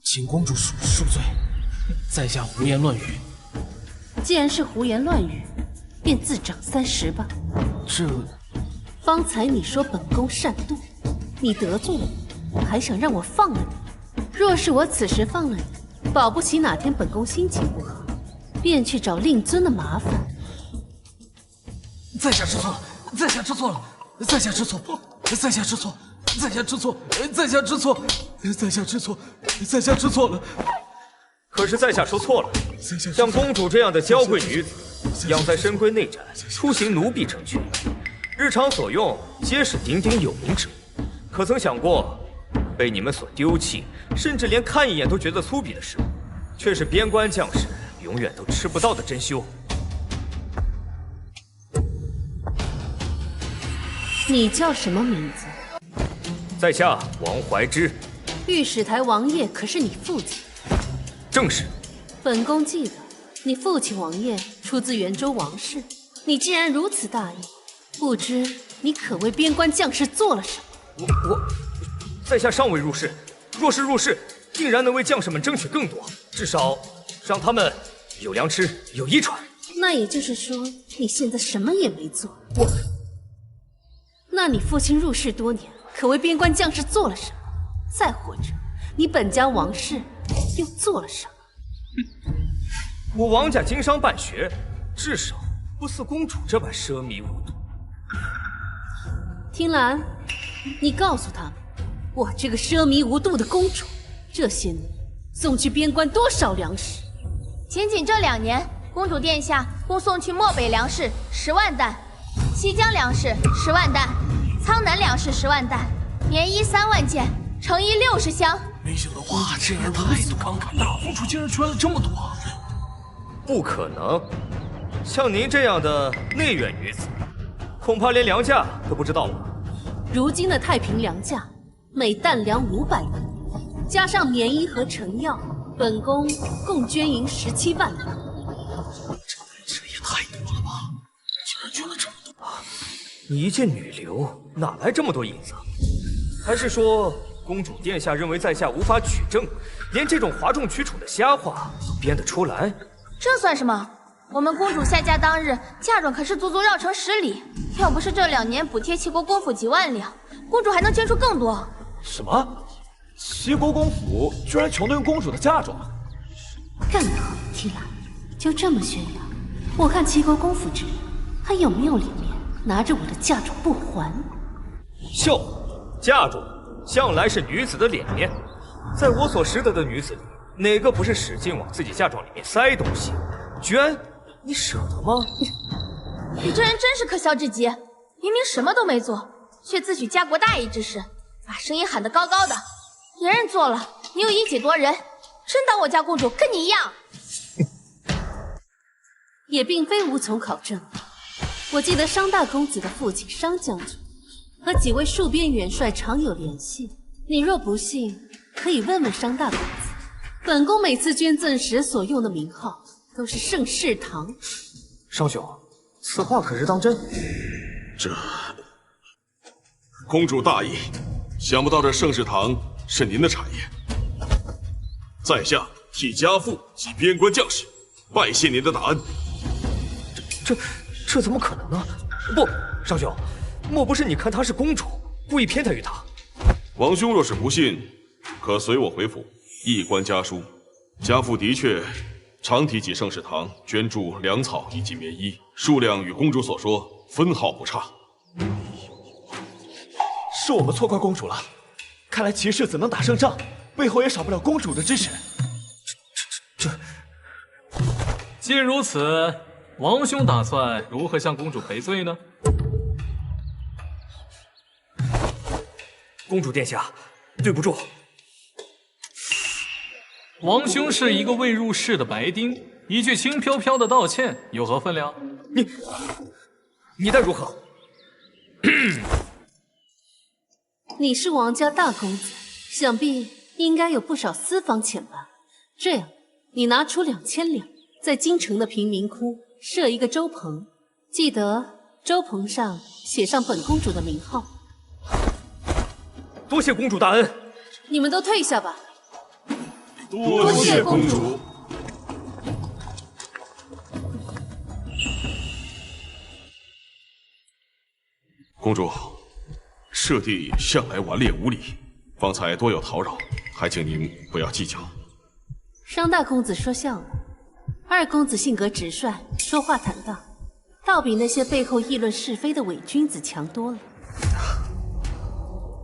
请公主恕罪，在下胡言乱语。既然是胡言乱语，便自掌30吧。这……方才你说本宫善妒，你得罪了我，还想让我放了你。若是我此时放了你，保不齐哪天本宫心情不好，便去找令尊的麻烦。在下知错了，在下知错了，在下知错，在下知错，在下知错，在下知错，在下知错，在下知错了。可是在下说错了，像公主这样的娇贵女子，养在深闺内宅，出行奴婢成群，日常所用皆是鼎鼎有名之物。可曾想过，被你们所丢弃，甚至连看一眼都觉得粗鄙的事物，却是边关将士永远都吃不到的珍馐。你叫什么名字？在下王怀之。御史台王爷可是你父亲？正是。本宫记得你父亲王爷出自元州王室，你既然如此大义，不知你可为边关将士做了什么？我，在下尚未入仕，若是入仕，定然能为将士们争取更多，至少让他们有粮吃，有衣穿。那也就是说，你现在什么也没做。那你父亲入仕多年，可为边关将士做了什么？再或者，你本家王氏又做了什么？我王家经商办学，至少不似公主这般奢靡无度。听兰，你告诉他们，我这个奢靡无度的公主，这些年送去边关多少粮食？仅这2年，公主殿下共送去漠北粮食10万担，西江粮食10万担，苍南粮食10万担，棉衣3万件，成衣60箱。没想到哇，这儿太多慷慨，大公主竟然捐了这么多。不可能，像您这样的内院女子，恐怕连粮价都不知道吧？如今的太平粮价，每担粮500银，加上棉衣和成药，本宫共捐银17万两。这也太多了吧！竟然捐了这么多！你一介女流，哪来这么多银子？还是说公主殿下认为在下无法取证，连这种哗众取宠的瞎话都编得出来？这算什么？我们公主下嫁当日，嫁妆可是足足绕城10里。要不是这2年补贴齐国公府几万两，公主还能捐出更多。什么？齐国公府居然穷得用公主的嫁妆？干得好，提兰，就这么宣扬，我看齐国公府这里还有没有脸面拿着我的嫁妆不还？秀，嫁妆向来是女子的脸面，在我所识得的女子里，哪个不是使劲往自己嫁妆里面塞东西？捐，你舍得吗？你这人真是可笑至极！明明什么都没做，却自诩家国大义之士，把声音喊得高高的。别人做了，你又以己夺人，真当我家公主跟你一样？也并非无从考证。我记得商大公子的父亲商将军和几位戍边元帅常有联系，你若不信，可以问问商大公子。本宫每次捐赠时所用的名号都是盛世堂。商兄，此话可是当真？这公主大义，想不到这盛世堂是您的产业。在下替家父及边关将士拜谢您的大恩。这怎么可能呢？不，商兄，莫不是你看她是公主，故意偏袒于她？王兄若是不信，可随我回府一观家书。家父的确常提起盛世堂捐助粮草以及棉衣，数量与公主所说分毫不差。是我们错怪公主了。看来齐世子能打胜仗，背后也少不了公主的支持。既如此，王兄打算如何向公主赔罪呢？公主殿下，对不住。王兄是一个未入世的白丁，一句轻飘飘的道歉有何分量？你待如何？你是王家大公子，想必应该有不少私房钱吧？这样，你拿出2000两，在京城的贫民窟设一个粥棚，记得粥棚上写上本公主的名号。多谢公主大恩。你们都退下吧。多谢公主。公主，舍弟向来顽劣无礼，方才多有叨扰，还请您不要计较。商大公子说笑了，二公子性格直率，说话坦荡，倒比那些背后议论是非的伪君子强多了。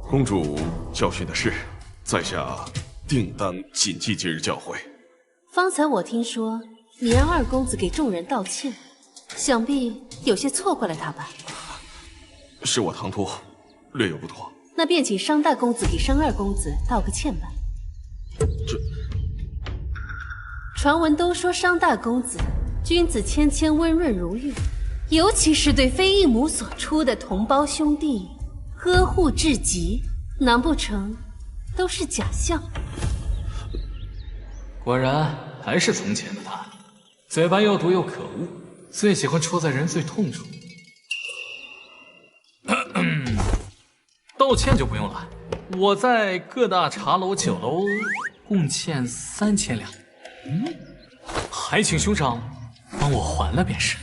公主教训的是，在下定当谨记今日教诲。方才我听说你让二公子给众人道歉，想必有些错怪了他吧？是我唐突，略有不妥。那便请商大公子给商二公子道个歉吧。传闻都说商大公子君子谦谦，温润如玉，尤其是对非异母所出的同胞兄弟呵护至极，难不成都是假象？果然还是从前的他，嘴巴又毒又可恶，最喜欢戳在人最痛处。道歉就不用了，我在各大茶楼、酒楼共欠3000两，还请兄长帮我还了便是。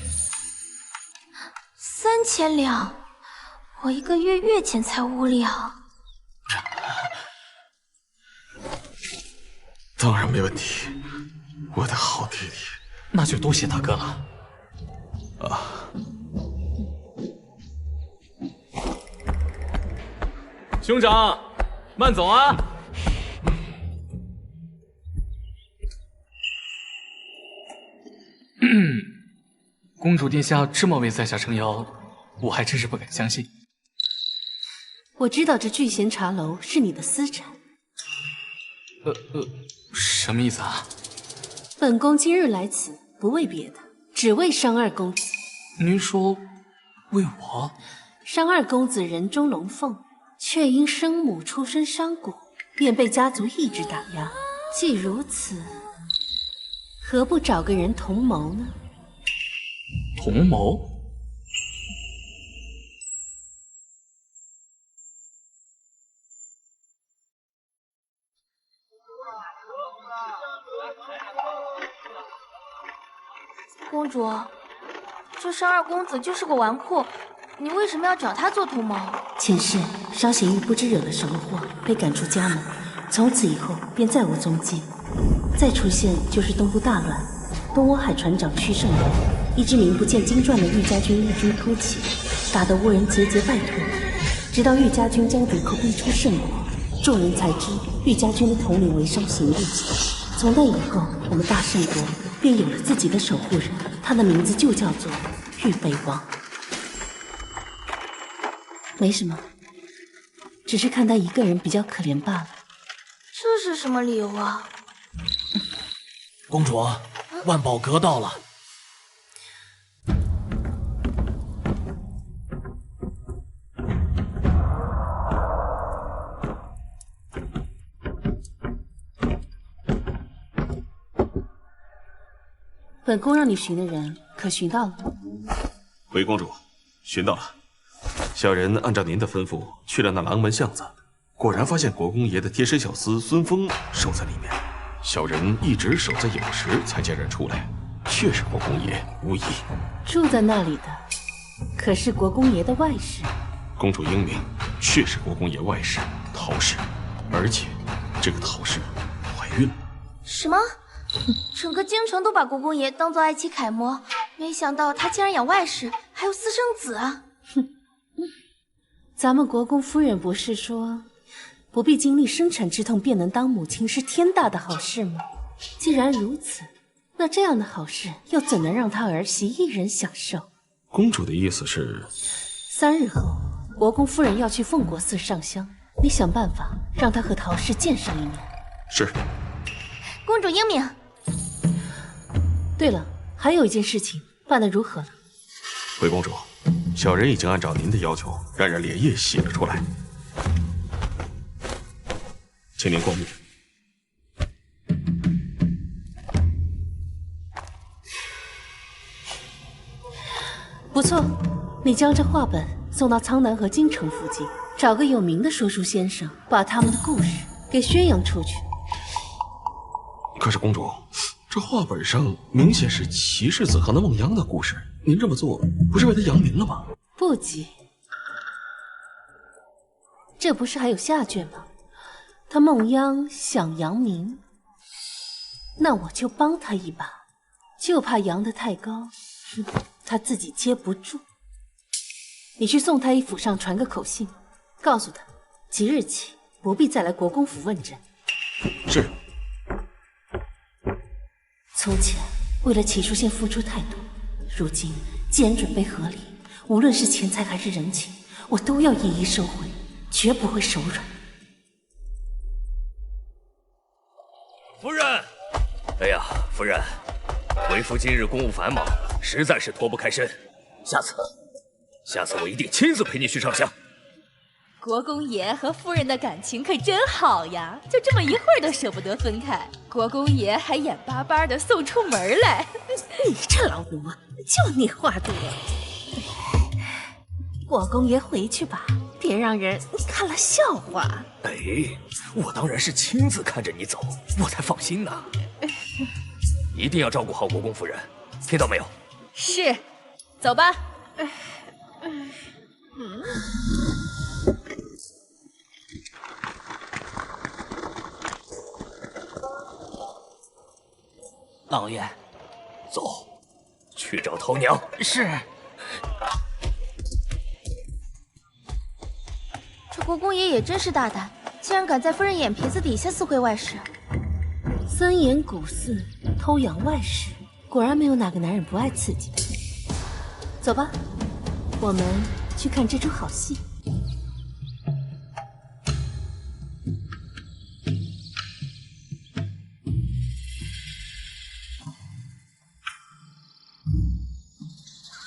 3000两，我一个月月钱才5两。当然没问题，我的好弟弟。那就多谢大哥了。兄长，慢走啊！公主殿下这么为在下撑腰，我还真是不敢相信。我知道这聚贤茶楼是你的私产。什么意思啊？本宫今日来此，不为别的，只为商二公子。您说为我？商二公子人中龙凤，却因生母出身商贾，便被家族一直打压。既如此，何不找个人同谋呢？同谋？公主，这商二公子就是个纨绔，你为什么要找他做同谋？前世商贤玉不知惹了什么祸，被赶出家门，从此以后便再无踪迹。再出现就是东部大乱，东欧海船长屈胜元，一支名不见经传的玉家军异军突起，打得倭人节节败退。直到玉家军将敌寇逼出圣国，众人才知玉家军的统领为商贤玉。从那以后，我们大圣国便有了自己的守护人，他的名字就叫做玉北王。没什么，只是看他一个人比较可怜罢了。这是什么理由啊？公主，万宝阁到了。本宫让你寻的人，可寻到了？回公主，寻到了。小人按照您的吩咐去了那廊门巷子，果然发现国公爷的贴身小厮孙峰守在里面。小人一直守在酉时才见人出来，确是国公爷，无疑。住在那里的，可是国公爷的外室。公主英明，确是国公爷外室陶氏，而且这个陶氏怀孕了。什么？整个京城都把国公爷当做爱妻楷模，没想到他竟然养外室，还有私生子啊！哼，咱们国公夫人不是说，不必经历生产之痛便能当母亲是天大的好事吗？既然如此，那这样的好事又怎能让他儿媳一人享受？公主的意思是， 3日后，国公夫人要去奉国寺上香，你想办法让他和陶氏见上一面。是。公主英明。对了，还有一件事情，办得如何了？回公主，小人已经按照您的要求，让人连夜洗了出来，请您过目。不错，你将这画本送到苍南和京城附近，找个有名的说书先生，把他们的故事给宣扬出去。可是公主，这画本上明显是齐世子和那孟央的故事，您这么做不是为他扬名了吗？不急，这不是还有下卷吗？他孟央想扬名，那我就帮他一把，就怕扬得太高，他自己接不住。你去宋太医府上传个口信，告诉他即日起不必再来国公府问诊。是。从前为了齐书县付出太多，如今既然准备合理，无论是钱财还是人情，我都要一一收回，绝不会手软。夫人，哎呀，夫人，为夫今日公务繁忙，实在是脱不开身。下次我一定亲自陪你去上香。国公爷和夫人的感情可真好呀，就这么一会儿都舍不得分开。国公爷还眼巴巴的送出门来。你这老奴，就你话多。国公爷回去吧，别让人看了笑话。哎，我当然是亲自看着你走，我才放心呢。一定要照顾好国公夫人，听到没有？是，走吧。老爷，走，去找头娘。是。这国公爷也真是大胆，竟然敢在夫人眼皮子底下私会外事。三眼古寺偷养外室，果然没有哪个男人不爱刺激。走吧，我们去看这出好戏。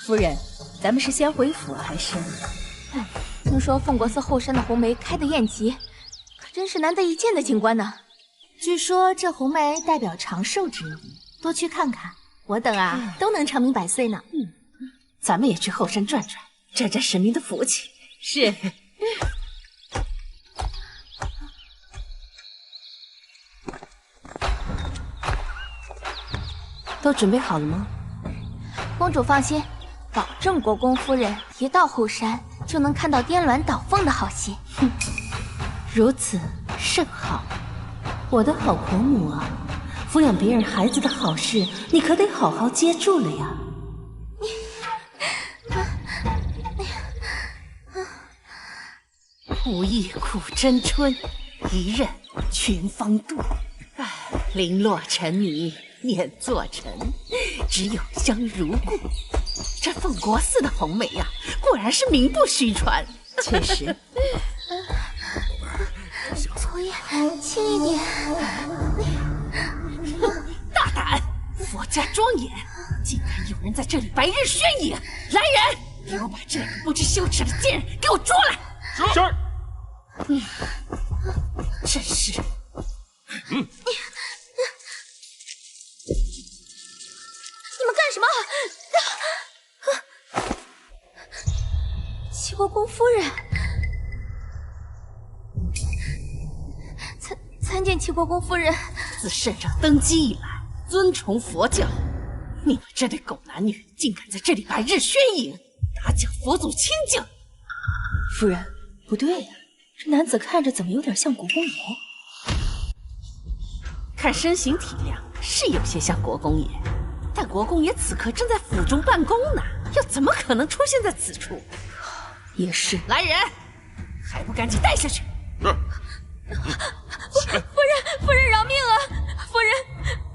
夫人，咱们是先回府还是？听说凤国寺后山的红梅开得艳极，可真是难得一见的景观呢。据说这红梅代表长寿之意，多去看看，我等都能长命百岁呢。咱们也去后山转转，沾沾神明的福气。是。都准备好了吗？公主放心，保证国公夫人一到后山就能看到颠鸾倒凤的好戏。哼，如此甚好。我的好婆母啊，抚养别人孩子的好事，你可得好好接住了呀。不亦苦争春，一任群芳妒。唉，零落尘泥碾作尘，只有香如故。这凤国寺的红梅呀，果然是名不虚传。确实。侯爷，轻一点。大胆！佛家庄严，竟然有人在这里白日宣淫！来人，给我把这个不知羞耻的贱人给我捉来！是。真是。你们干什么？齐国公夫人，参见齐国公夫人。自圣上登基以来，尊崇佛教，你们这对狗男女竟敢在这里白日宣淫，打搅佛祖清净！夫人，不对呀，这男子看着怎么有点像国公爷？看身形体量是有些像国公爷，但国公爷此刻正在府中办公呢，又怎么可能出现在此处？也是。来人，还不赶紧带下去！夫人饶命啊！夫人，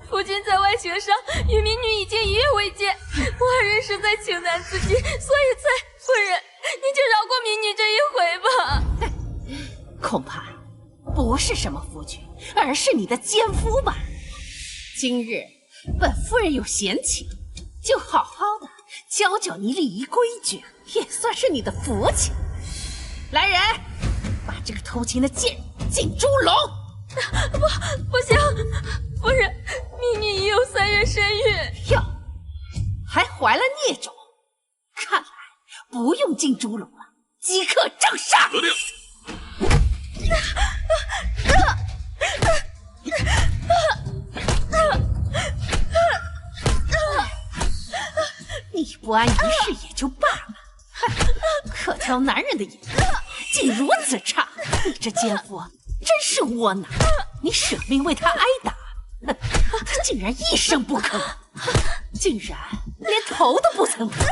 夫君在外学商，与民女已经一夜未见，我二人实在情难自禁，所以才……夫人，你就饶过民女这一回吧。恐怕不是什么夫君，而是你的奸夫吧？今日本夫人有闲情，就好好的教教你礼仪规矩，也算是你的福气。来人，把这个偷情的贱人进猪笼！不行，夫人，民女已有3月身孕。哟，还怀了孽种，看来不用进猪笼了，即刻正杀！得令。你不安一世也就罢了，可挑男人的眼，竟如此差！你这奸夫真是窝囊！你舍命为他挨打，他竟然一声不吭，竟然连头都不曾抬！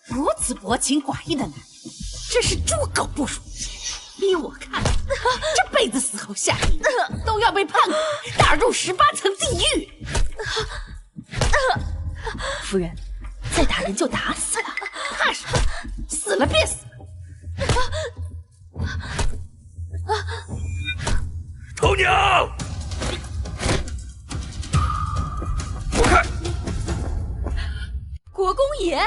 如此薄情寡义的男人，真是猪狗不如！依我看，这辈子死后下地狱都要被判打入18层地狱。夫人，再打人就打死了，怕什么？死了便死。头娘，躲开！国公爷，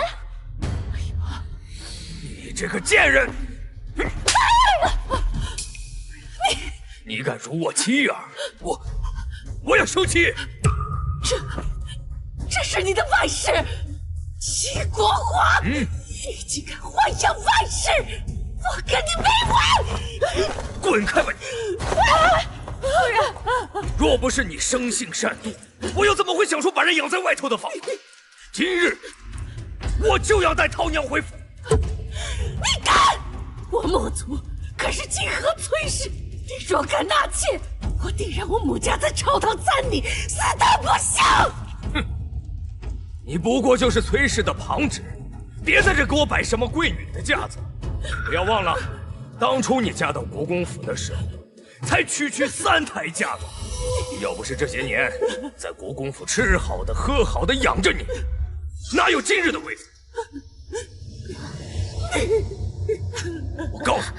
你这个贱人！你敢辱我妻儿，我要休妻！这是你的外室，齐国华！你竟敢豢养外室，我跟你没完！滚开吧你！夫人，若不是你生性善妒，我又怎么会想出把人养在外头的法？今日我就要带涛娘回府！你敢！我穆族可是泾河崔氏，你若敢纳妾，我定让我穆家在朝堂斬你，死得不祥！哼，你不过就是崔氏的旁支，别在这给我摆什么贵女的架子！不要忘了，当初你嫁到国公府的时候，才区3抬嫁妆。要不是这些年在国公府吃好的喝好的养着你，哪有今日的位子？我告诉你，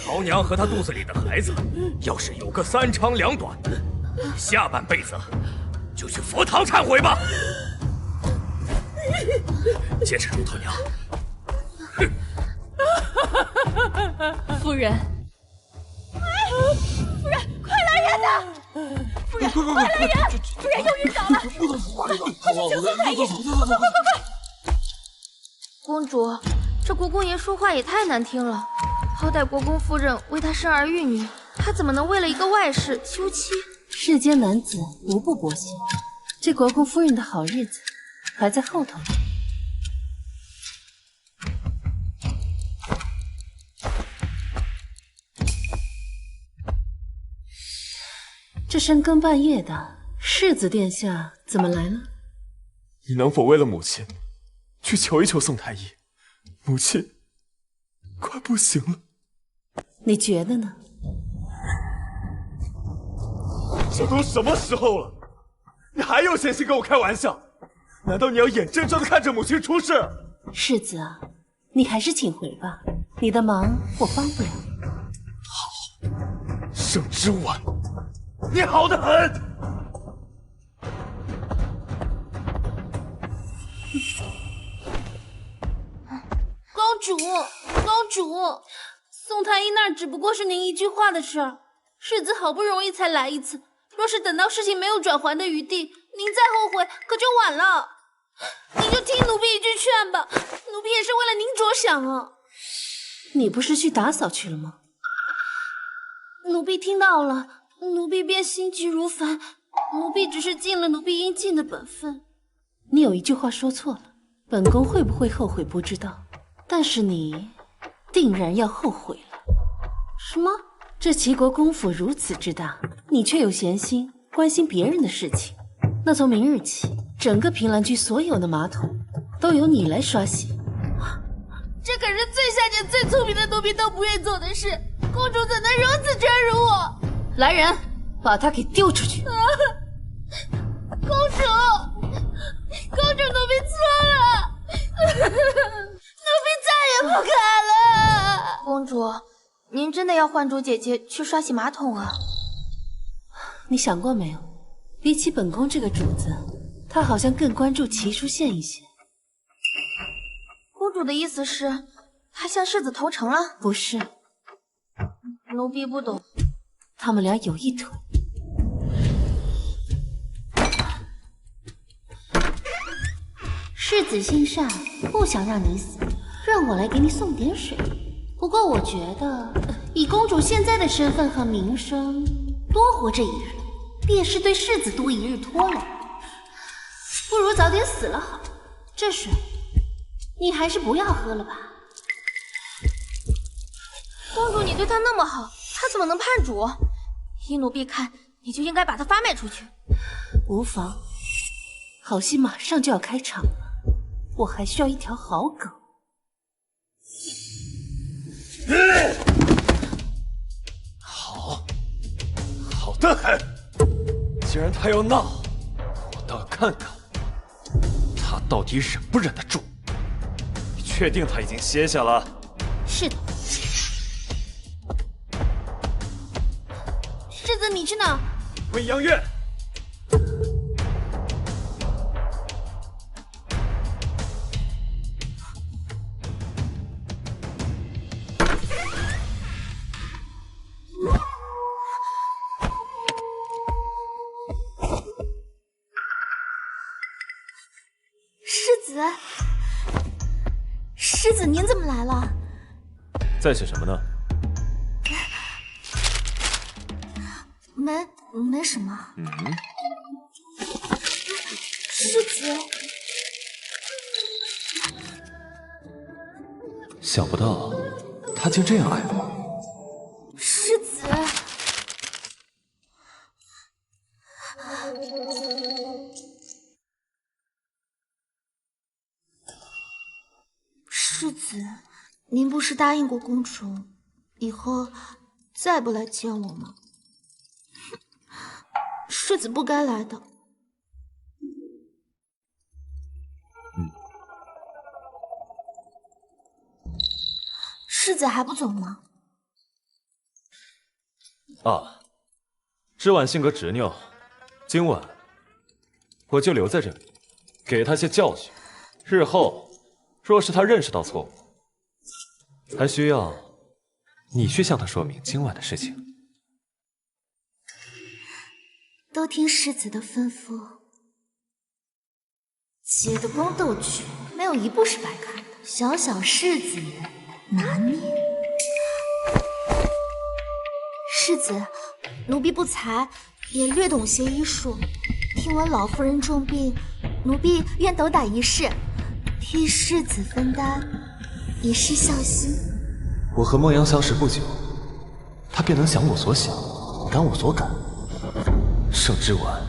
陶娘和她肚子里的孩子，要是有个3长2短，下半辈子就去佛堂忏悔吧。坚持住，陶娘。夫人，夫人，快来人呐！夫人，快来人！夫人又晕倒了，快去请宋太医！快！公主，这国公爷说话也太难听了。好歹国公夫人为他生儿育女，他怎么能为了一个外室休妻？世间男子无不薄幸，这国公夫人的好日子还在后头呢。这深更半夜的，世子殿下怎么来了？你能否为了母亲，去求一求宋太医？母亲快不行了。你觉得呢？这都什么时候了，你还有闲心跟我开玩笑？难道你要眼睁睁的看着母亲出事？世子啊，你还是请回吧，你的忙我帮不了。好，盛之婉，你好得很。公主，公主，宋太医那儿只不过是您一句话的事儿，世子好不容易才来一次，若是等到事情没有转圜的余地，您再后悔可就晚了。您就听奴婢一句劝吧，奴婢也是为了您着想啊。你不是去打扫去了吗？奴婢听到了，奴婢便心急如焚，奴婢只是尽了奴婢应尽的本分。你有一句话说错了，本宫会不会后悔不知道，但是你定然要后悔了。什么？这齐国公府如此之大，你却有闲心关心别人的事情，那从明日起，整个平兰居所有的马桶都由你来刷洗。这可是最下贱、最聪明的奴婢都不愿做的事，公主怎能如此折辱我？来人，把她给丢出去！公主，公主，奴婢错了，奴婢再也不敢了。公主，您真的要唤主姐姐去刷洗马桶啊？你想过没有，比起本宫这个主子，她好像更关注齐书宪一些。公主的意思是，她向世子投诚了？不是，奴婢不懂。他们俩有一腿。世子心善，不想让你死，让我来给你送点水。不过我觉得，以公主现在的身份和名声，多活这一日，便是对世子多一日拖累。不如早点死了好。这水，你还是不要喝了吧。公主，你对她那么好，她怎么能叛主？依奴婢看，你就应该把她发卖出去。无妨，好戏马上就要开场了，我还需要一条好狗。好的很。既然他要闹，我倒要看看他到底忍不忍得住。你确定他已经歇下了？是的。世子，你去哪？未央院。世子，您怎么来了？在写什么呢？没什么。世子，想不到他竟这样爱我。世子，世子，您不是答应过公主，以后再不来见我吗？世子不该来的。世子还不走吗？啊，之晚性格执拗，今晚我就留在这里，给他些教训。日后若是他认识到错误，还需要你去向他说明今晚的事情。都听世子的吩咐。姐的宫斗剧没有一部是白看的，小小世子拿捏。世子，奴婢不才，也略懂些医术。听闻老夫人重病，奴婢愿斗打一试，替世子分担，以示孝心。我和孟阳相识不久，他便能想我所想，感我所感。盛之晚，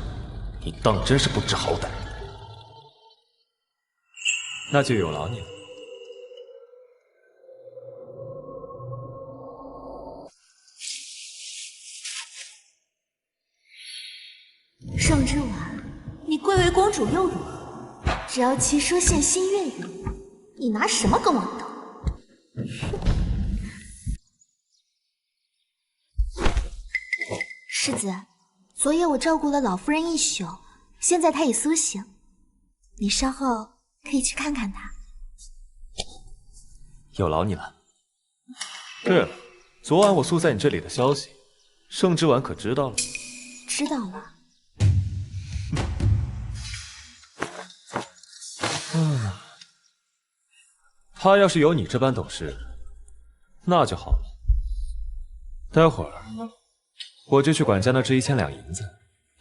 你当真是不知好歹。那就有劳你了。盛之晚，你贵为公主又如何？只要齐说县心愿于你，你拿什么跟我斗？世子，昨夜我照顾了老夫人一宿，现在她已苏醒，你稍后可以去看看她。有劳你了。对了，昨晚我宿在你这里的消息，盛之晚可知道了？知道了。他要是有你这般懂事，那就好了。待会儿我就去管家那支1000两银子，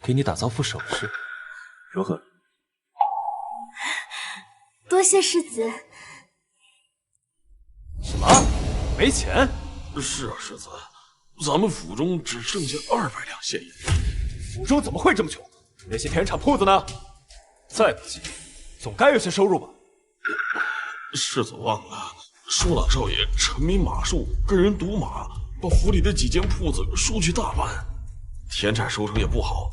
给你打造副首饰，如何？多谢世子。什么？没钱？是啊，世子，咱们府中只剩下200两现银。府中怎么会这么穷？那些田产铺子呢？再不济，总该有些收入吧？世子忘了，舒朗少爷沉迷马术，跟人赌马，把府里的几间铺子输去大半，田产收成也不好。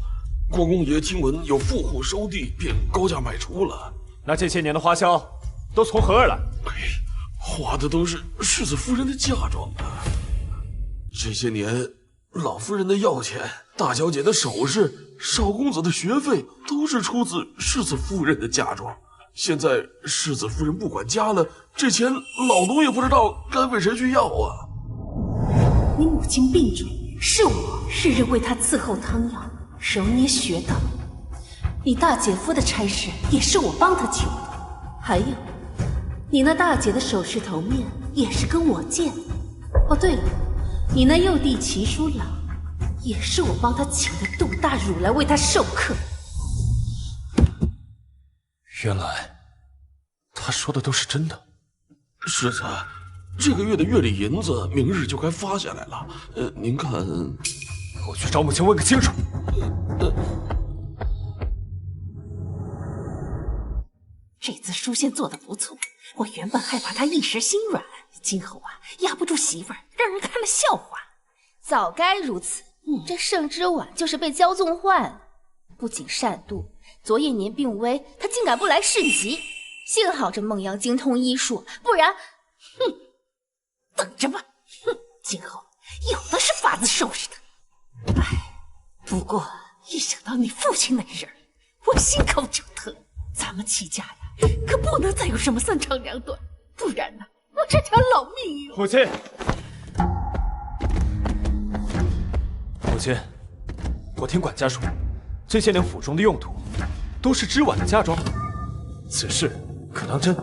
国公爷听闻有富户收地，便高价卖出了。那这些年的花销都从何而来？花的都是世子夫人的嫁妆啊！这些年，老夫人的药钱、大小姐的首饰、少公子的学费，都是出自世子夫人的嫁妆。现在世子夫人不管家了，这钱老奴也不知道该为谁去要啊。你母亲病重，是我日日为她伺候汤药，揉捏学道。你大姐夫的差事也是我帮他求的，还有，你那大姐的首饰头面也是跟我借的。哦，对了，你那幼弟齐书郎也是我帮他请的杜大儒来为他授课。原来他说的都是真的。世子，这个月的月例银子明日就该发下来了。您看，我去找母亲问个清楚。这次书仙做得不错，我原本害怕他一时心软，今后压不住媳妇儿，让人看了笑话。早该如此。这盛之婉就是被骄纵坏了，不仅善妒，昨夜年病危，他竟敢不来市集。幸好这孟阳精通医术，不然，等着吧，今后有的是法子收拾他。不过一想到你父亲那事儿，我心口就疼。咱们齐家呀，可不能再有什么三长两短，不然呢，我这条老命母亲，母亲，我听管家说，这些年府中的用途都是织婉的嫁妆，此事可当真？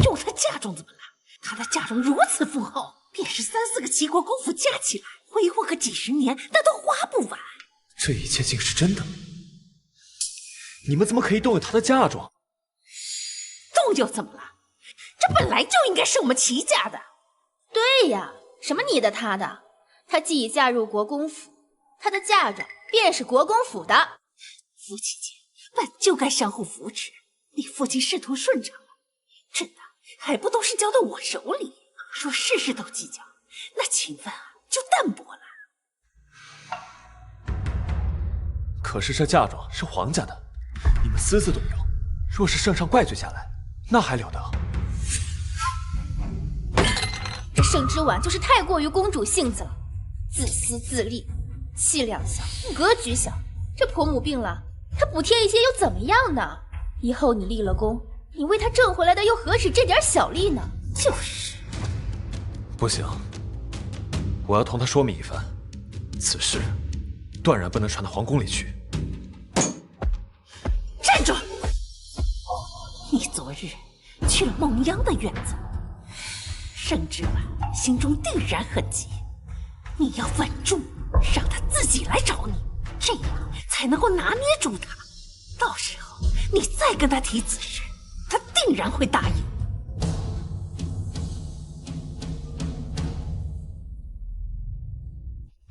用他嫁妆怎么了？他的嫁妆如此丰厚，便是3、4个齐国公府加起来，挥霍个几十年，那都花不完。这一切竟是真的？你们怎么可以动用他的嫁妆？动又怎么了？这本来就应该是我们齐家的。对呀，什么你的他的？他既已嫁入国公府，他的嫁妆便是国公府的。夫妻间本就该相互扶持，你父亲仕途顺畅了，真的还不都是交到我手里？若事事都计较，那情分就淡薄了。可是这嫁妆是皇家的，你们私自动用，若是圣上怪罪下来，那还了得？这盛之婉就是太过于公主性子了，自私自利，气量小，格局小。这婆母病了，她补贴一些又怎么样呢？以后你立了功，你为她挣回来的又何止这点小利呢？就是。不行，我要同他说明一番，此事断然不能传到皇宫里去。站住！你昨日去了孟央的院子，盛之婉心中定然很急，你要稳住，让他自己来找你，这样才能够拿捏住他。到时候你再跟他提此事，他定然会答应。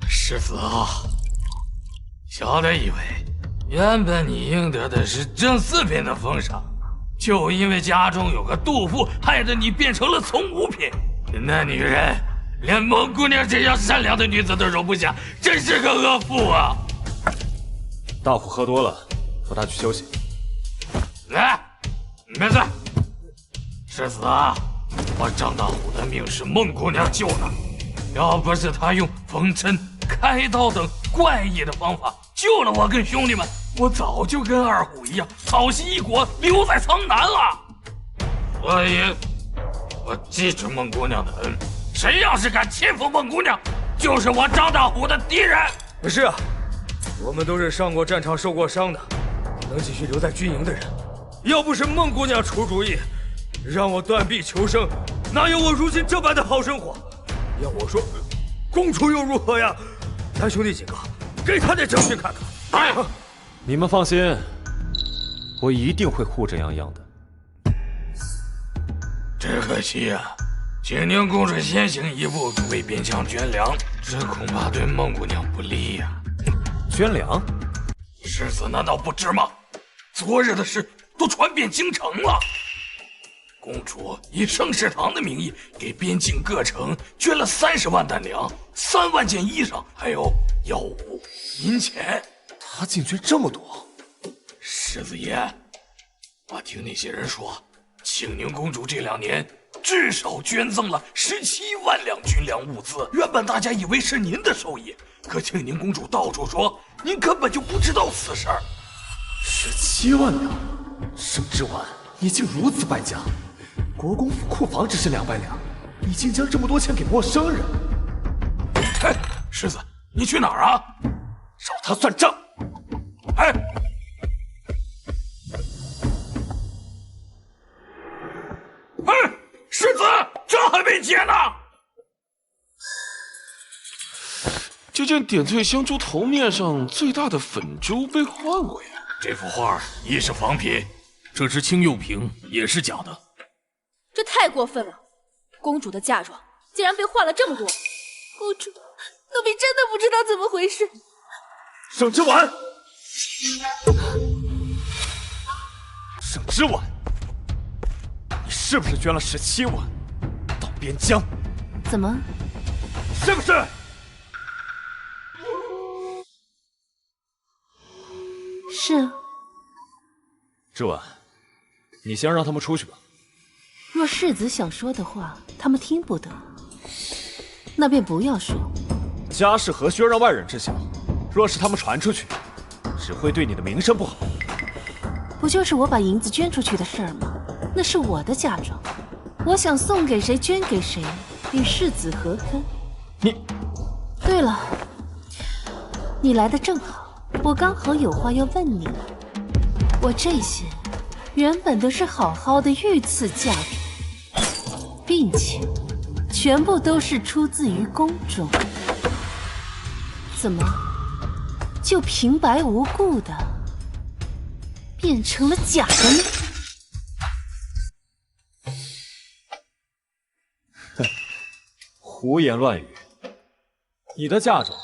世子啊，小的以为原本你应得的是正四品的封赏，就因为家中有个杜父，害得你变成了从五品。那女人连孟姑娘这样善良的女子都容不下，真是个恶妇啊！大虎喝多了，扶他去休息。来，妹子，世子啊，我张大虎的命是孟姑娘救的，要不是她用缝针、开刀等怪异的方法救了我跟兄弟们，我早就跟二虎一样草席一果，留在苍南了。所以，我记着孟姑娘的恩，谁要是敢欺负孟姑娘，就是我张大虎的敌人。是啊，我们都是上过战场、受过伤的，能继续留在军营的人。要不是孟姑娘出主意，让我断臂求生，哪有我如今这般的好生活？要我说，公主又如何呀？咱兄弟几个，给他点教训看看。哎，你们放心，我一定会护着泱泱的。只可惜呀，景宁公主先行一步为边疆捐粮，这恐怕对孟姑娘不利呀。捐粮？世子难道不知吗？昨日的事都传遍京城了。公主以圣食堂的名义给边境各城捐了30万担粮、3万件衣裳，还有药物、银钱。她竟捐这么多！世子爷，我听那些人说，庆宁公主这2年至少捐赠了17万两军粮物资，原本大家以为是您的收益，可庆宁公主到处说您根本就不知道此事。17万两，盛之婉，你竟如此败家！国公府库房只是200两，你竟将这么多钱给陌生人！哎，世子，你去哪儿啊？找他算账！哎。哎，世子，这还没结呢！就见点翠香珠头面上最大的粉珠被换过呀。这幅画一是仿品，这只青釉瓶也是假的。这太过分了！公主的嫁妆竟然被换了这么多。公主，奴婢真的不知道怎么回事。盛之婉，盛之婉，你是不是捐了17万到边疆？怎么？是不是？是啊。之婉，你先让他们出去吧。若世子想说的话，他们听不得，那便不要说。家事何须让外人知晓？若是他们传出去，只会对你的名声不好。不就是我把银子捐出去的事儿吗？那是我的嫁妆，我想送给谁捐给谁，与世子何干？你……对了，你来的正好，我刚好有话要问你。我这些原本都是好好的御赐嫁妆，并且全部都是出自于宫中，怎么就平白无故的变成了假的呢？哼，胡言乱语！你的嫁妆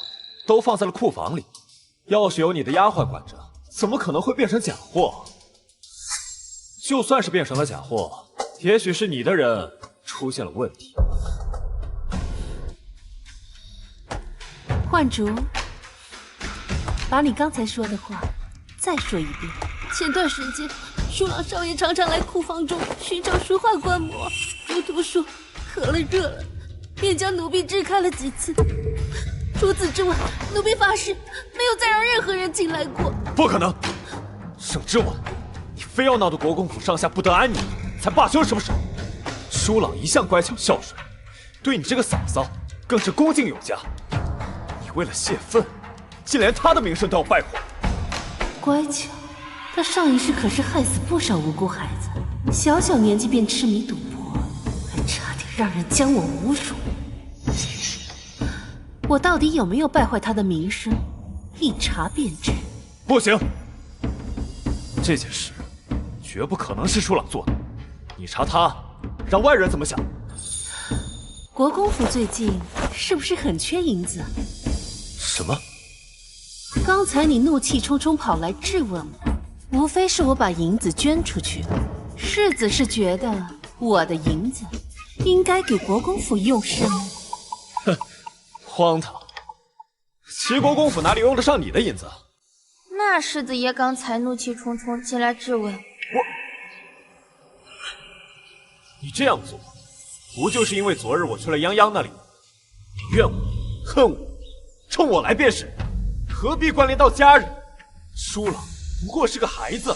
都放在了库房里，要是有你的丫鬟管着，怎么可能会变成假货？就算是变成了假货，也许是你的人出现了问题。幻竹，把你刚才说的话再说一遍。前段时间，舒朗少爷常常来库房中寻找书画观摩，如图说渴了热了，便将奴婢支开了几次。除此之外，奴婢发誓没有再让任何人进来过。不可能！盛之婉，你非要闹得国公府上下不得安宁，才罢休什么手？舒朗一向乖巧孝顺，对你这个嫂嫂更是恭敬有加。你为了泄愤，竟连他的名声都要败坏。乖巧，他上一世可是害死不少无辜孩子，小小年纪便痴迷赌博，还差点让人将我侮辱。我到底有没有败坏他的名声，一查便知。不行，这件事绝不可能是舒朗做的。你查他，让外人怎么想？国公府最近是不是很缺银子？什么？刚才你怒气冲冲跑来质问我，无非是我把银子捐出去了。世子是觉得我的银子应该给国公府用是吗？哼，荒唐！齐国公府哪里用得上你的银子？那世子爷刚才怒气冲冲进来质问你这样做，不就是因为昨日我去了泱泱那里？你怨我、恨我，冲我来便是，何必关联到家人？舒朗不过是个孩子。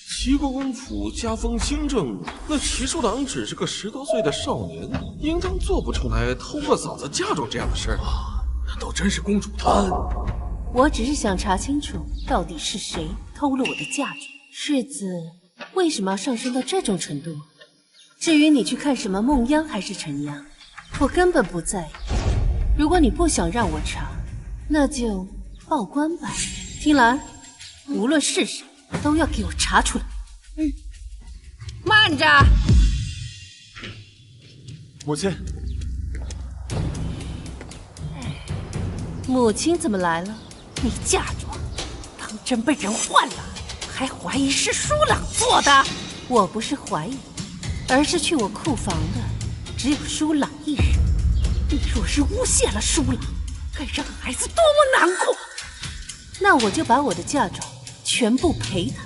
齐国公府家风清正，那齐书郎只是个10多岁的少年，应当做不出来偷了嫂子嫁妆这样的事吧？难道真是公主她？我只是想查清楚，到底是谁偷了我的嫁妆。世子为什么要上升到这种程度？至于你去看什么梦央还是陈央，我根本不在意。如果你不想让我查，那就报官吧。听兰，无论是谁，都要给我查出来。慢着！母亲，母亲怎么来了？你嫁妆当真被人换了，还怀疑是舒朗做的？我不是怀疑，而是去我库房的只有舒朗一人。你若是诬陷了舒朗，该让孩子多么难过！那我就把我的嫁妆全部赔他。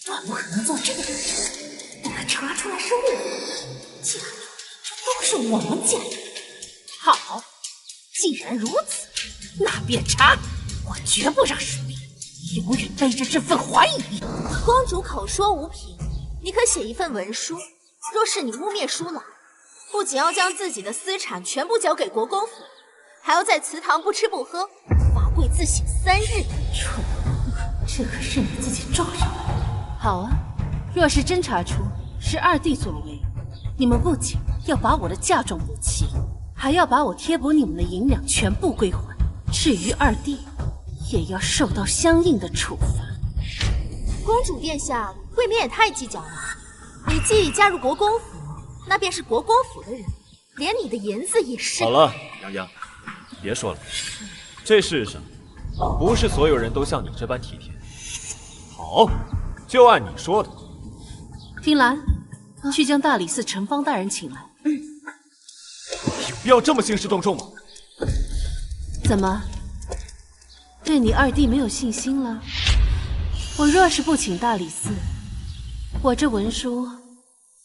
说能做这个事，不可查出来是我。家里这都是我们家的。好，既然如此，那便查。我绝不让书里永远背着这份怀疑。公主口说无凭，你可写一份文书。若是你污蔑舒朗，不仅要将自己的私产全部交给国公府，还要在祠堂不吃不喝，罚跪自省3日。蠢物，这可是你自己撞上来的。好啊，若是真查出是二弟所为，你们不仅要把我的嫁妆补齐，还要把我贴补你们的银两全部归还。至于二弟，也要受到相应的处罚。公主殿下未免也太计较了。你既已嫁入国公府，那便是国公府的人，连你的银子也是。好了，洋洋，别说了。这世上不是所有人都像你这般体贴。好，就按你说的。丁兰，去将大理寺陈方大人请来。有必要这么兴师动众吗？怎么，对你二弟没有信心了？我若是不请大理寺，我这文书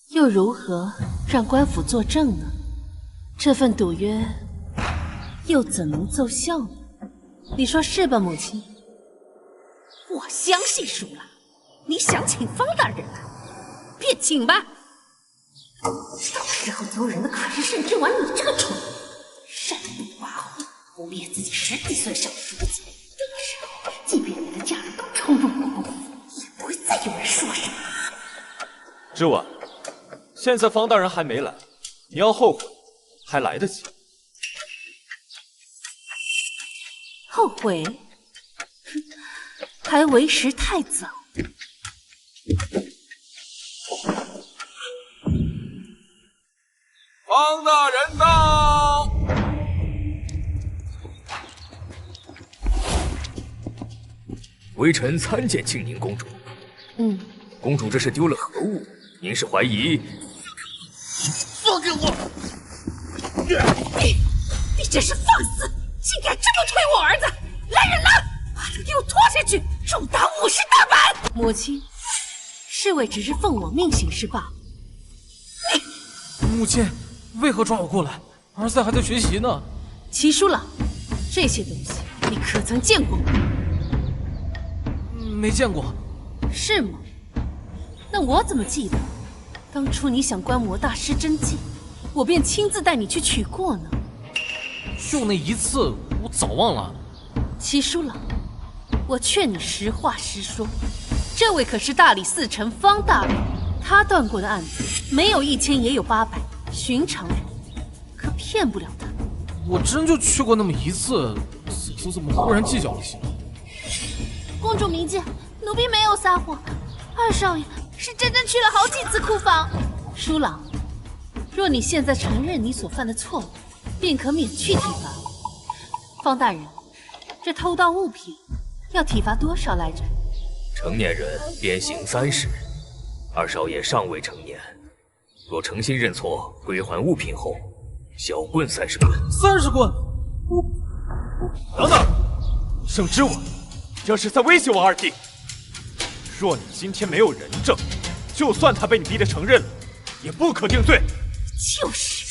又如何让官府作证呢？这份赌约又怎能奏效呢？你说是吧，母亲？我相信舒朗，你想请方大人来，便请吧。到时候丢人的可是盛之婉你这个蠢物，善不跋扈，污蔑自己10几岁小叔子。到时候，即便你的家人都冲入国公府，也不会再有人说什么。之婉，现在方大人还没来，你要后悔还来得及。后悔？还为时太早。方大人到！微臣参见庆宁公主。公主这是丢了何物？您是怀疑？放开我！你真是放肆！竟敢这么推我儿子！来人呐，把他给我拖下去，重打50大板！母亲，侍卫只是奉我命行事罢了。母亲，为何抓我过来？儿子还在学习呢。齐书朗，这些东西你可曾见过？没见过。是吗？那我怎么记得，当初你想观魔大师真迹，我便亲自带你去取过呢？就那一次，我早忘了。齐书朗，我劝你实话实说，这位可是大理寺丞方大人，他断过的案子没有1000也有800，寻常人可骗不了他。我真就去过那么一次，怎么忽然计较了起来？公主明鉴，奴婢没有撒谎，二少爷是真正去了好几次库房。书朗，若你现在承认你所犯的错误，便可免去体罚。方大人，这偷盗物品要体罚多少来着？成年人鞭刑30，二少爷尚未成年，若诚心认错，归还物品后，小棍30棍。30棍？等等，盛之婉，这是在威胁我二弟。若你今天没有人证，就算他被你逼得承认了，也不可定罪。就是，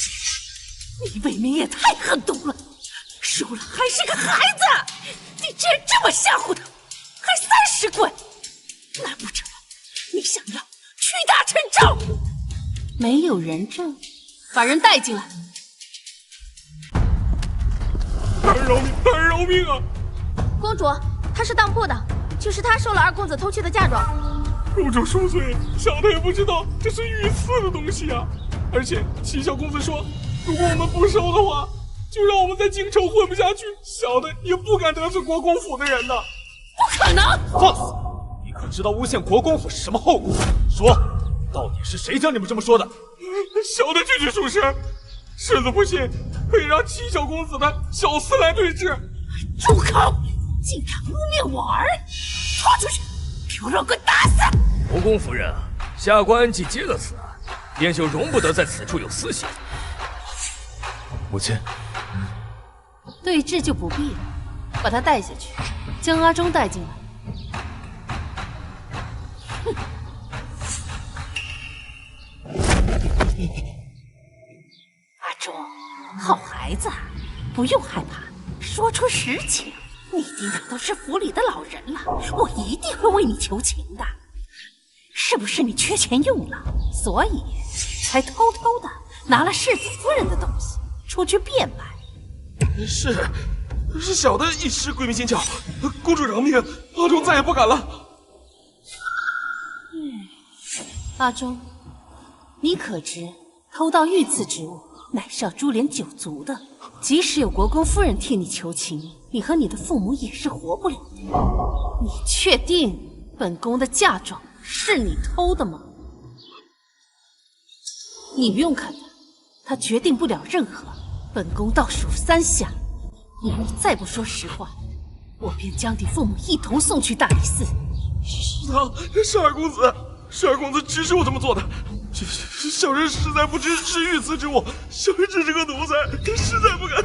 你未免也太狠毒了。舒朗还是个孩子，你竟然这么吓唬他，还30棍，难不成你想要屈打成招？没有人证，把人带进来。大人饶命！大人饶命啊！公主，他是当铺的，就是他收了二公子偷去的嫁妆。入主10岁，小的也不知道这是御赐的东西啊！而且齐小公子说，如果我们不收的话，就让我们在京城混不下去。小的也不敢得罪国公府的人呢。不可能！放肆！你可知道诬陷国公府是什么后果？说，到底是谁教你们这么说的？小的句句属实。世子不信，可以让齐小公子的小厮来对质。住口！竟敢污蔑我儿！拖出去，给我让棍打死！国公夫人，下官既接了此案，便就容不得在此处有私刑。母亲，对峙就不必了，把他带下去，将阿忠带进来。哼，孩子，不用害怕，说出实情。你弟俩都是府里的老人了，我一定会为你求情的。是不是你缺钱用了，所以才偷偷的拿了世子夫人的东西出去变卖？是小的一时鬼迷心窍，公主饶命，阿忠再也不敢了。阿忠，你可知偷盗御赐之物乃是要株连九族的？即使有国公夫人替你求情，你和你的父母也是活不了的。你确定本宫的嫁妆是你偷的吗？你不用看他决定不了任何。本宫倒数3下，如果你再不说实话，我便将你父母一同送去大理寺。是二公子，是二公子指使我这么做的。小人实在不知是御赐之物，小人只是个奴才，实在不敢，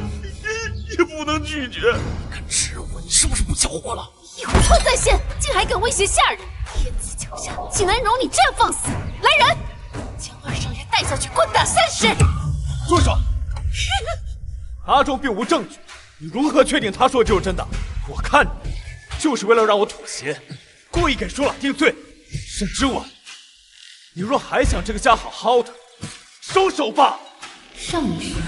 也不能拒绝。敢指我，你是不是不消火了？有错在先，竟还敢威胁下人！天子脚下，岂能容你这样放肆？来人，将二少爷带下去棍打30！住手！阿忠并无证据，你如何确定他说的就是真的？我看你就是为了让我妥协，故意给舒朗定罪。沈之婉，你若还想这个家好好的，收手吧。少女说，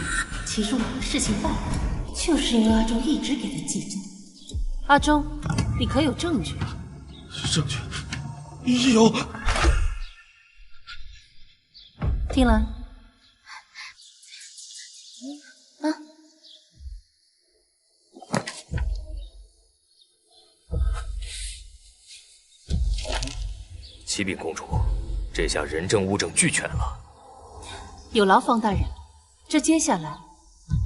齐舒朗的事情败了，就是因为阿忠一直给他记着。阿忠，你可有证据？证据有。听兰。启禀公主，这下人证物证俱全了。有劳方大人，这接下来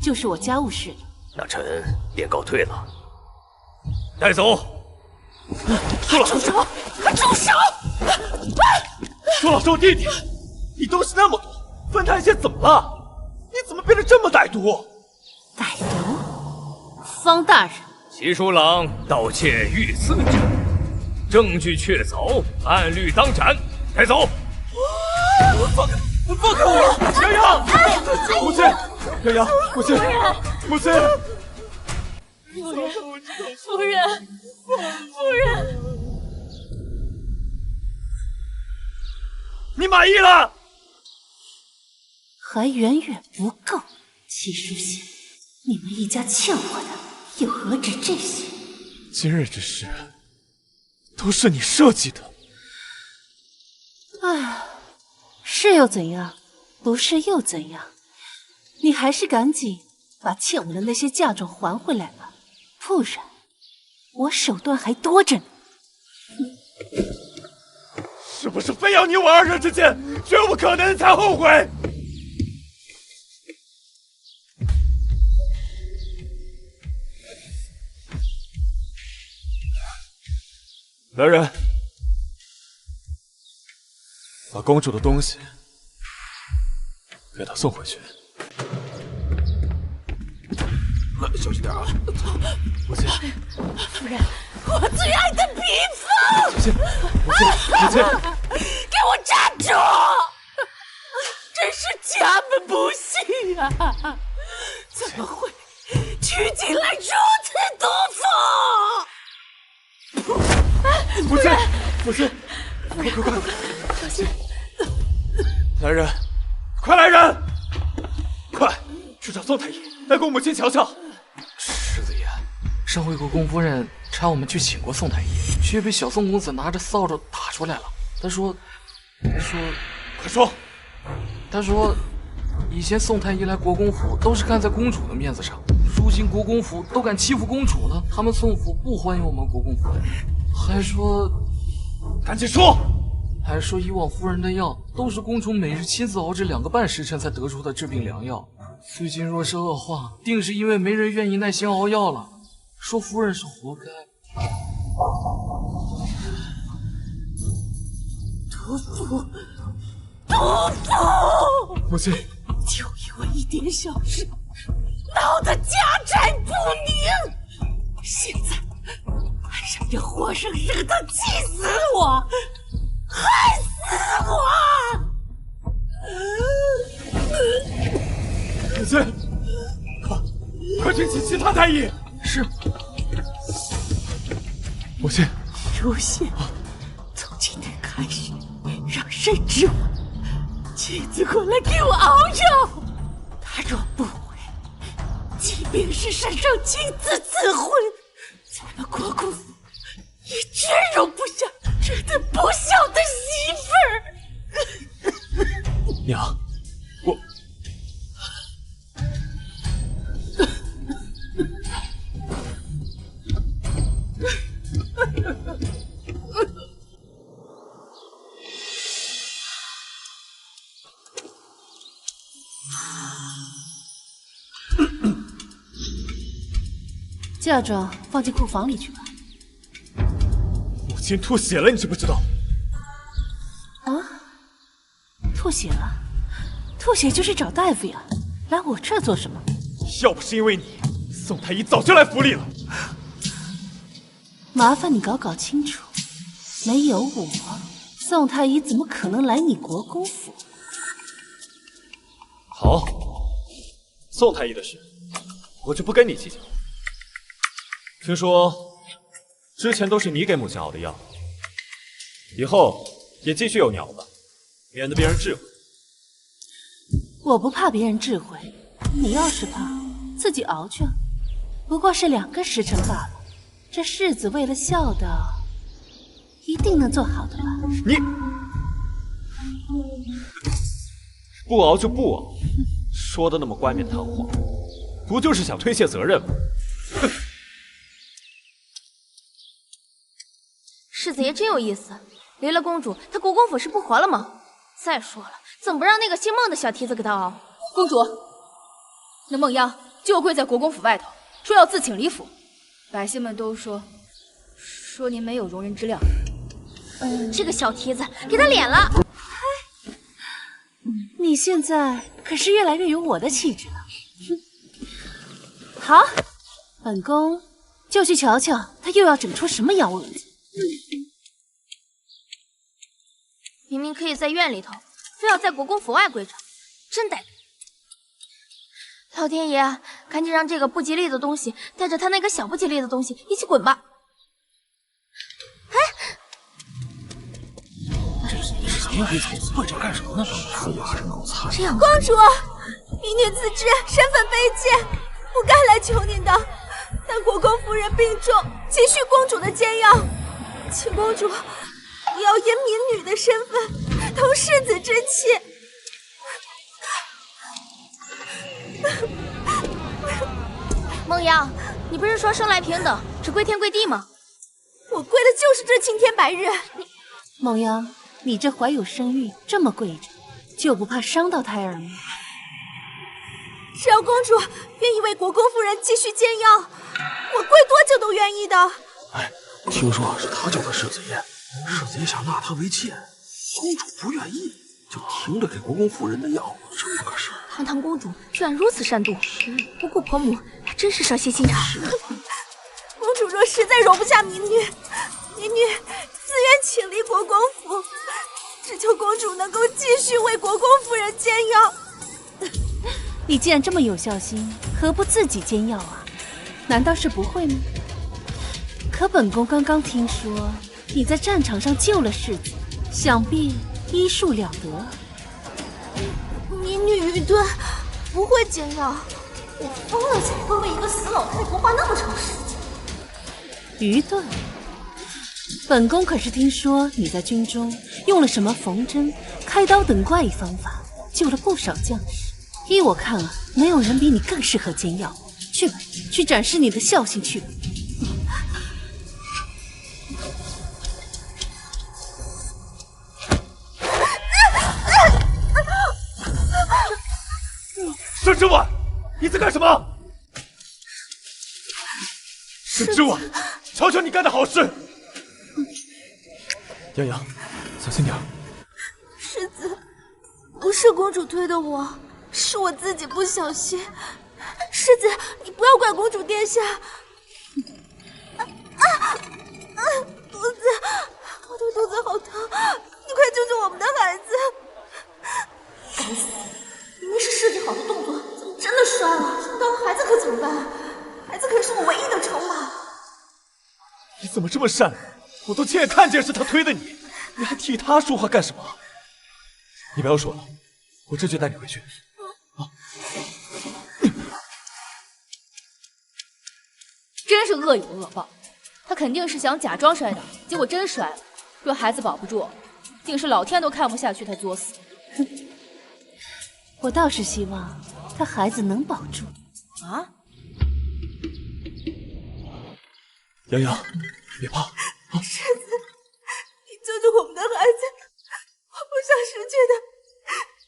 就是我家务事了。那臣便告退了。带走。舒朗，住手！住手！舒朗，收弟弟，你东西那么多，分他一些怎么了？你怎么变得这么歹毒？歹毒？方大人，齐舒朗盗窃御赐之物，证据确凿，按律当斩，带走。放开我！杨洋，母亲，杨洋，母亲，母亲，夫人，夫人，你满意了？还远远不够。齐书信，你们一家欠我的又何止这些？今日之事都是你设计的。唉，是又怎样？不是又怎样？你还是赶紧把欠我的那些嫁妆还回来吧，不然我手段还多着呢。是不是非要你我二人之间绝无可能才后悔？来人，把公主的东西给她送回去。来，小心点啊！母亲，夫人，我最爱的嫔妃！母亲，母亲，母亲，给我站住！真是家门不幸啊！怎么会娶进来如此毒妇？母亲，母亲，快！小心！来人，快来人！快去找宋太医，来给我母亲瞧瞧。世子爷，上回国公夫人差我们去请过宋太医，却被小宋公子拿着扫帚打出来了。他说，快说！他说，以前宋太医来国公府都是看在公主的面子上，如今国公府都敢欺负公主了，他们宋府不欢迎我们国公府，还说，赶紧说！还说以往夫人的药都是公主每日亲自熬制2个半时辰才得出的治病良药，最近若是恶化，定是因为没人愿意耐心熬药了。说夫人是活该。毒妇！毒妇！母亲，就因为一点小事，闹得家宅不宁，现在还想要活生生的气死我，害死我！母亲，推起其他太医。是。母亲。如仙，从今天开始，让谁知我妻子过来给我熬药。他若不回，即便是山上亲自赐婚，咱们国公府也绝容不下这等不孝的媳妇儿。娘，我。嫁妆放进库房里去吧。母亲吐血了，你知不知道？啊，吐血了？吐血就去找大夫呀，来我这儿做什么？要不是因为你，宋太医早就来府里了。麻烦你搞清楚，没有我，宋太医怎么可能来你国公府？好，宋太医的事，我就不跟你计较。听说之前都是你给母亲熬的药，以后也继续由你熬吧，免得别人质疑。我不怕别人质疑，你要是怕，自己熬去。不过是2个时辰罢了，这世子为了孝道，一定能做好的吧？你不熬就不熬，说的那么冠冕堂皇，不就是想推卸责任吗？哼！世子爷真有意思，离了公主，他国公府是不活了吗？再说了，怎么不让那个姓孟的小蹄子给他熬？公主，那孟央就跪在国公府外头，说要自请离府。百姓们都说您没有容人之料。这个小蹄子给他脸了。你现在可是越来越有我的气质了。好，本宫就去瞧瞧他又要整出什么幺蛾子。明明可以在院里头，非要在国公府外跪着，真呆。老天爷，赶紧让这个不吉利的东西带着他那个小不吉利的东西一起滚吧！哎，什么鬼草？跪着干什么呢？这样，公主，民女自知身份卑贱，不该来求您的。但国公夫人病重，急需公主的煎药，请公主也要以民女的身份同世子之妻。孟央，你不是说生来平等，只跪天跪地吗？我跪的就是这青天白日。孟央，你这怀有身孕，这么跪着，就不怕伤到胎儿吗？只要公主愿意为国公夫人继续煎药，我跪多久都愿意的。哎，听说是他叫他世子爷，世子爷想纳他为妾，公主不愿意，就停着给国公夫人的药，这么个事。堂堂公主居然如此善妒，不顾婆母，还真是蛇蝎心肠。公主若实在容不下民女，民女自愿请离国公府，只求公主能够继续为国公夫人煎药。你既然这么有孝心，何不自己煎药啊？难道是不会吗？可本宫刚刚听说你在战场上救了世子，想必医术了得。民女愚钝，不会煎药。我疯了才会为一个死老太婆花那么长时间。愚钝？本宫可是听说你在军中用了什么缝针、开刀等怪异方法，救了不少将士。依我看啊，没有人比你更适合煎药。去吧，去展示你的孝心去吧。沈之婉，你在干什么？沈之婉，瞧瞧你干的好事！洋洋，小心点。世子，不是公主推的我，是我自己不小心。世子，你不要怪公主殿下。肚子，我的肚子好疼，你快救救我们的孩子！该死，明明是设计好的动作，怎么真的摔了？伤到了孩子可怎么办？怎么这么善良？我都亲眼看见是他推的你，你还替他说话干什么？你不要说了，我这就带你回去。真是恶有恶报，他肯定是想假装摔倒，结果真摔了。若孩子保不住，竟是老天都看不下去他作死。哼，我倒是希望他孩子能保住。啊！洋洋，别怕。世子，你救救我们的孩子！我不想失去他，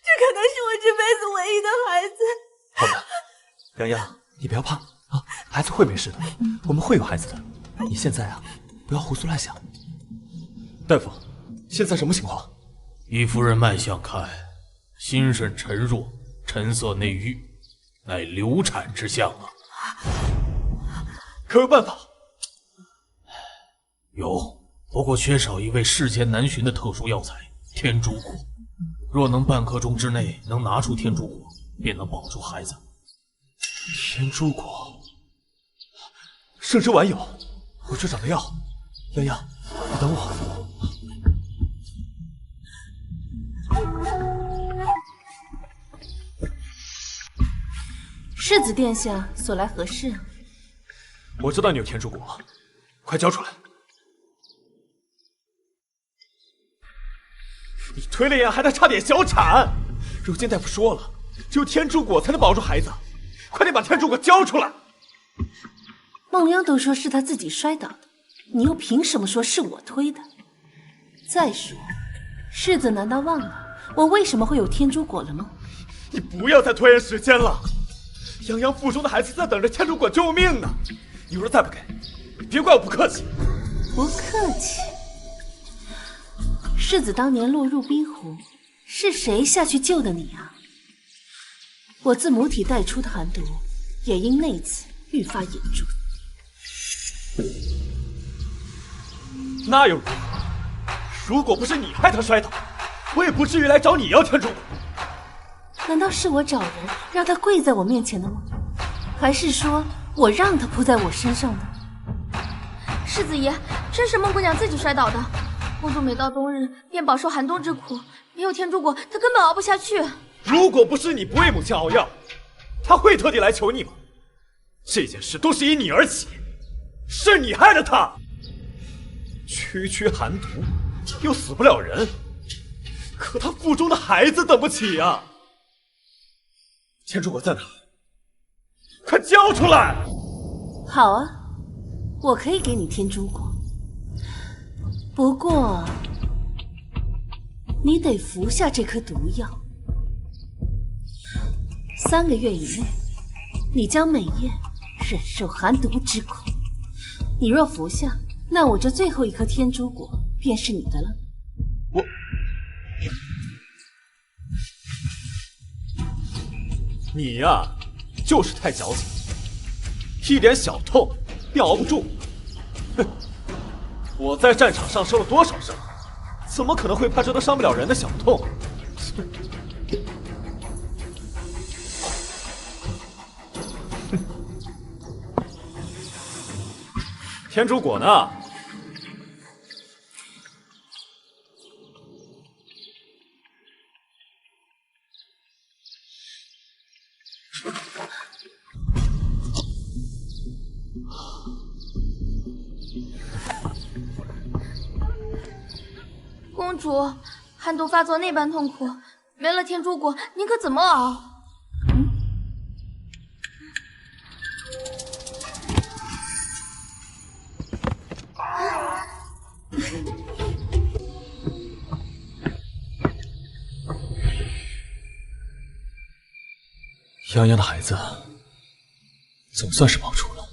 这可能是我这辈子唯一的孩子。好的，洋洋，你不要怕啊，孩子会没事的，我们会有孩子的。你现在啊，不要胡思乱想。大夫，现在什么情况？依夫人脉象看，心肾沉弱，沉色内郁，乃流产之象啊。可有办法？有，不过缺少一味世间难寻的特殊药材——天竺果。若能半刻钟之内能拿出天竺果，便能保住孩子。天竺果，圣之丸有，我去找他要。洋洋，你等我。世子殿下所来何事？我知道你有天竺果，快交出来！你推了眼，还能差点小产。如今大夫说了，只有天竺果才能保住孩子，快点把天竺果交出来！梦央都说是他自己摔倒的，你又凭什么说是我推的？再说，世子难道忘了我为什么会有天竺果了吗？你不要再拖延时间了，洋洋腹中的孩子在等着天竺果救命呢。你若再不给，别怪我不客气。不客气。世子当年落入冰湖，是谁下去救的你啊？我自母体带出的寒毒，也因那次愈发严重。那又如何？如果不是你害他摔倒，我也不至于来找你要天竺果。难道是我找人让他跪在我面前的吗？还是说我让他扑在我身上的？世子爷，真是孟姑娘自己摔倒的。公主每到冬日便饱受寒冬之苦，没有天竺果，她根本熬不下去。如果不是你不为母亲熬药，她会特地来求你吗？这件事都是因你而起，是你害了她。区区寒毒，又死不了人，可她腹中的孩子等不起啊！天竺果在哪？快交出来！好啊，我可以给你天竺果，不过你得服下这颗毒药。3个月以内，你将每夜忍受寒毒之苦。你若服下，那我这最后一颗天竺果便是你的了。你呀，就是太矫情，一点小痛便熬不住。哼，我在战场上受了多少伤，怎么可能会怕这都伤不了人的小痛？天竺果呢？公主，寒毒发作那般痛苦，没了天竺果，您可怎么熬？洋洋的孩子总算是保住了。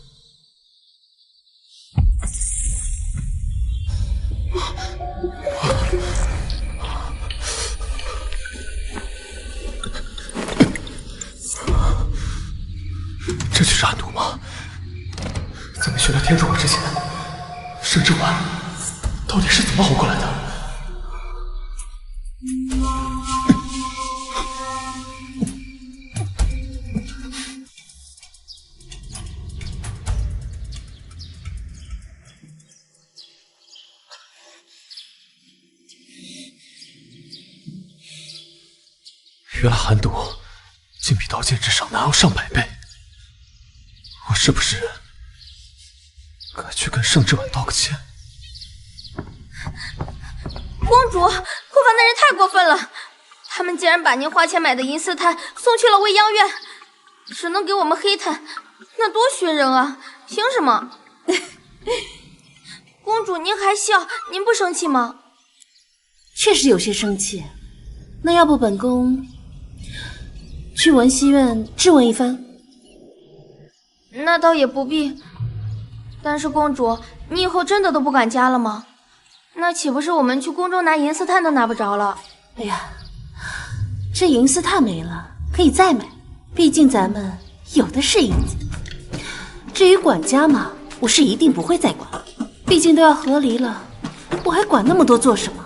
这就是寒毒吗？在没学到天竺果之前，圣之丸到底是怎么熬过来的？了寒毒，竟比刀剑之上难熬上百倍。我是不是该去跟盛之婉道个歉？公主，后方那人太过分了，他们竟然把您花钱买的银丝炭送去了未央院，只能给我们黑炭，那多熏人啊！凭什么？公主，您还笑，您不生气吗？确实有些生气。那要不本宫去文熙院质问一番？那倒也不必。但是公主，你以后真的都不敢加了吗？那岂不是我们去宫中拿银丝炭都拿不着了？哎呀，这银丝炭没了，可以再买，毕竟咱们有的是银子。至于管家嘛，我是一定不会再管，毕竟都要和离了，我还管那么多做什么？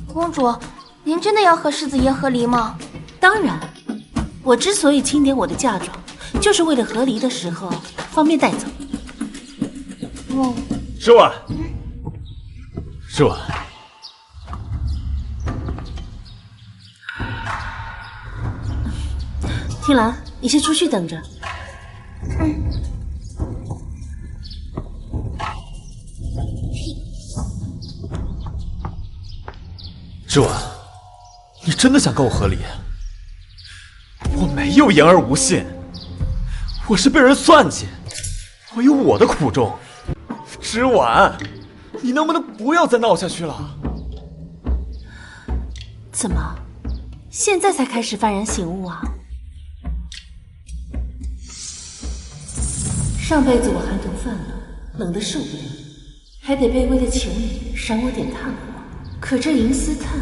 公主，您真的要和世子爷和离吗？当然，我之所以清点我的嫁妆，就是为了和离的时候方便带走。哦，诗婉，诗婉，听兰，你先出去等着。诗婉，你真的想跟我和离？我没有言而无信，我是被人算计，我有我的苦衷。诗婉，你能不能不要再闹下去了？怎么，现在才开始幡然醒悟啊？上辈子我寒毒犯了，冷得受不了，还得卑微的求你赏我点炭火。可这银丝炭，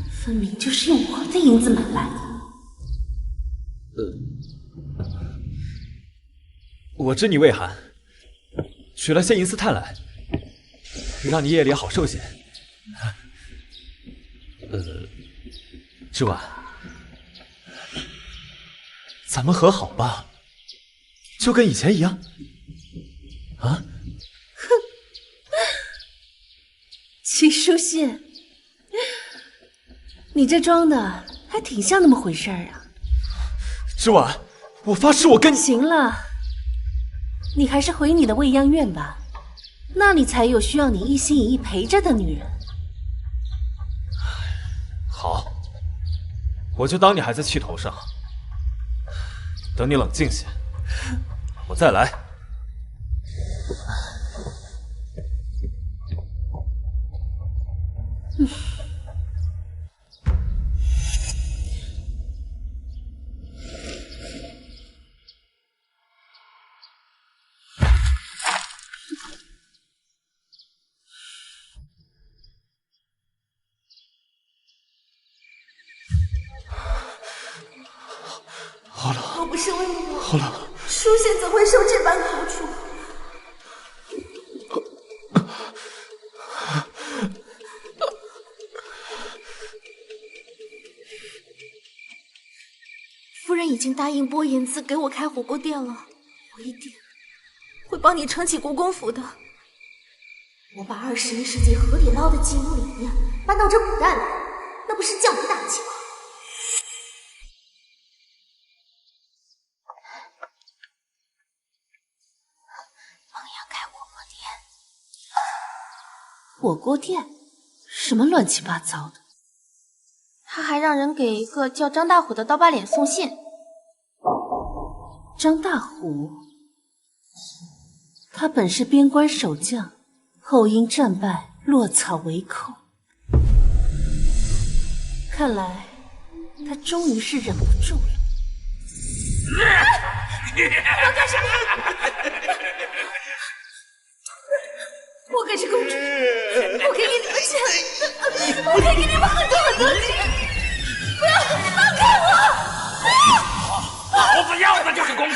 分明就是用我的银子买来的。我知你畏寒，取了些银丝炭来，让你夜里好受些。之婉，咱们和好吧，就跟以前一样。啊？哼，秦书信，你这装的还挺像那么回事儿啊。之婉，我发誓我跟你……行了，你还是回你的未央院吧，那里才有需要你一心一意陪着的女人。好，我就当你还在气头上，等你冷静些，我再来。好冷，若不是为了我，好冷。书仙怎会受这般苦楚？夫人已经答应拨银子给我开火锅店了，我一定会帮你撑起国公府的。我把21世纪和里捞的金融理念搬到这古代来，那不是降维打击吗？火锅店？什么乱七八糟的？他还让人给一个叫张大虎的刀疤脸送信。张大虎，他本是边关守将，后因战败落草为寇。看来他终于是忍不住了。要干什么？我可是公主，我可以给你们钱，我可以给你们很多很多钱。不要，放开我！老子要的就是公主。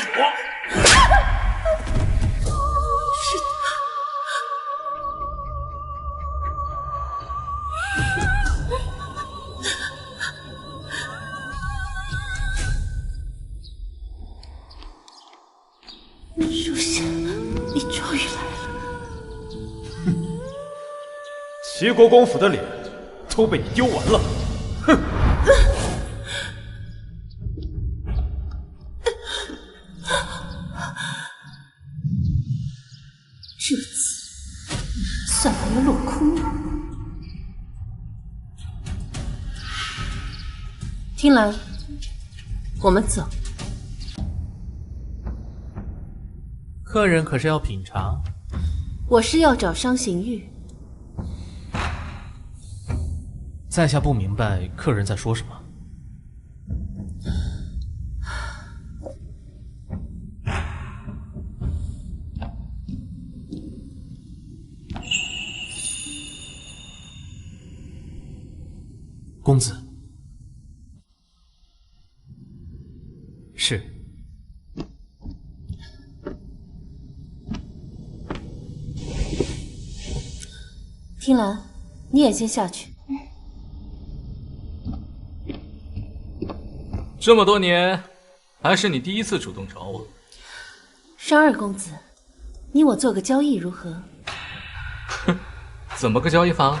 书仙，你终于来了。齐国公府的脸都被你丢完了，哼！听兰，我们走。客人可是要品茶？我是要找伤行玉。在下不明白客人在说什么。公子。是。听兰，你也先下去。这么多年，还是你第一次主动找我。商二公子，你我做个交易如何？哼，怎么个交易法？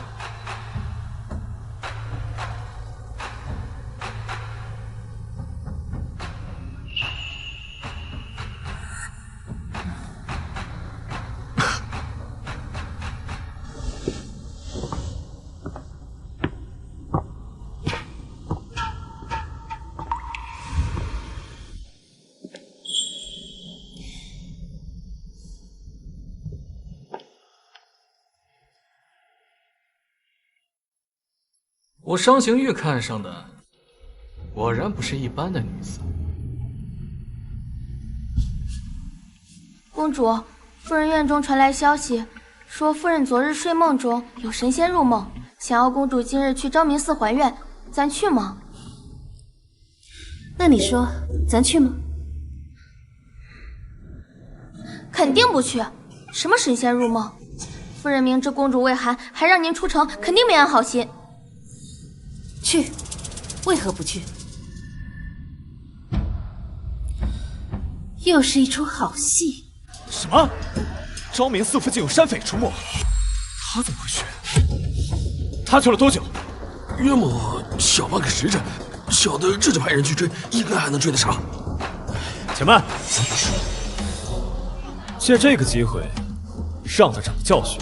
我伤行玉看上的，果然不是一般的女子。公主，夫人院中传来消息，说夫人昨日睡梦中有神仙入梦，想要公主今日去昭明寺还愿，咱去吗？那你说，咱去吗？肯定不去！什么神仙入梦？夫人明知公主未寒，还让您出城，肯定没安好心。去，为何不去？又是一出好戏。什么？昭明寺附近有山匪出没，他怎么会去？他去了多久？约莫小半个时辰，小的这就派人去追，应该还能追得上。且慢，借这个机会让他长教训，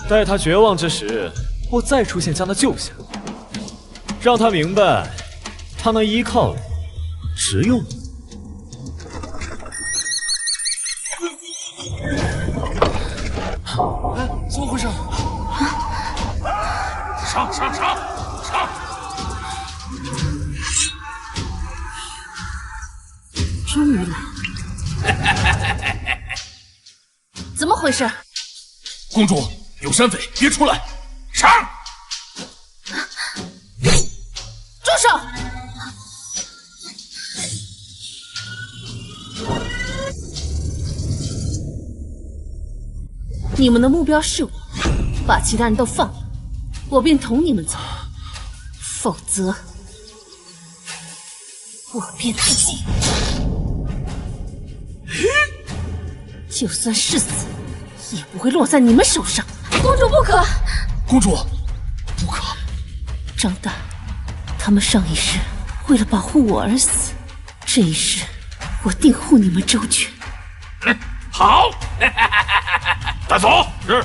待他绝望之时，我再出现将他救下。让他明白，他能依靠我，只有我。哎，怎么回事？上！终于来，怎么回事？公主，有山匪，别出来！上！住手！你们的目标是我，把其他人都放了，我便同你们走；否则，我便自己。就算是死，也不会落在你们手上。公主不可！公主，不可！张大，他们上一世为了保护我而死，这一世我定护你们周全。好，带走。是。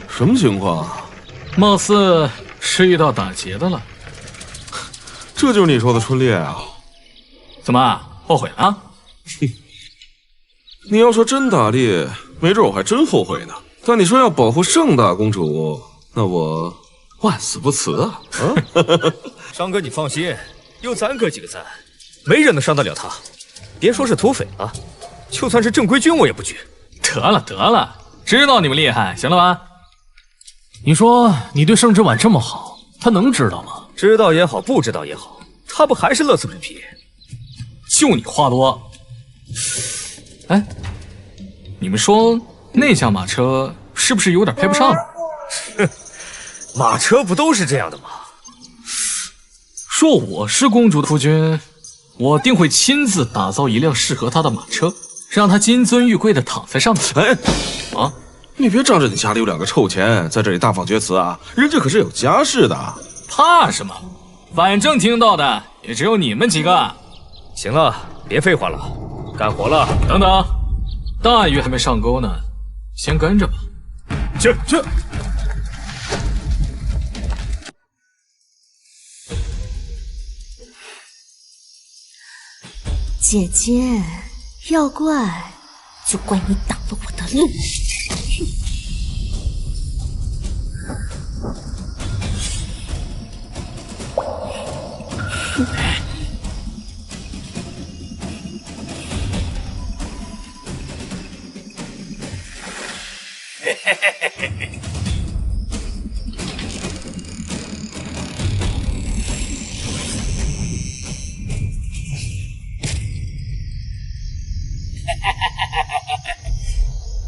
什么情况？貌似是遇到打劫的了。这就是你说的春烈啊？怎么后悔了？你要说真打猎，没准我还真后悔呢。但你说要保护盛大公主，那我万死不辞啊！商哥，你放心，有咱哥几个在，没人能伤得了他。别说是土匪了，就算是正规军，我也不惧。得了，知道你们厉害，行了吧？你说你对盛之婉这么好，他能知道吗？知道也好，不知道也好，他不还是乐此不疲？就你话多。哎，你们说那辆马车是不是有点配不上呢？哼，马车不都是这样的吗？若我是公主的夫君，我定会亲自打造一辆适合她的马车，让她金尊玉贵的躺在上面。哎，啊！你别仗着你家里有2个臭钱，在这里大放厥词啊！人家可是有家室的。怕什么？反正听到的也只有你们几个。行了，别废话了，干活了。等等，大鱼还没上钩呢，先跟着吧。去。姐姐，要怪就怪你挡了我的路。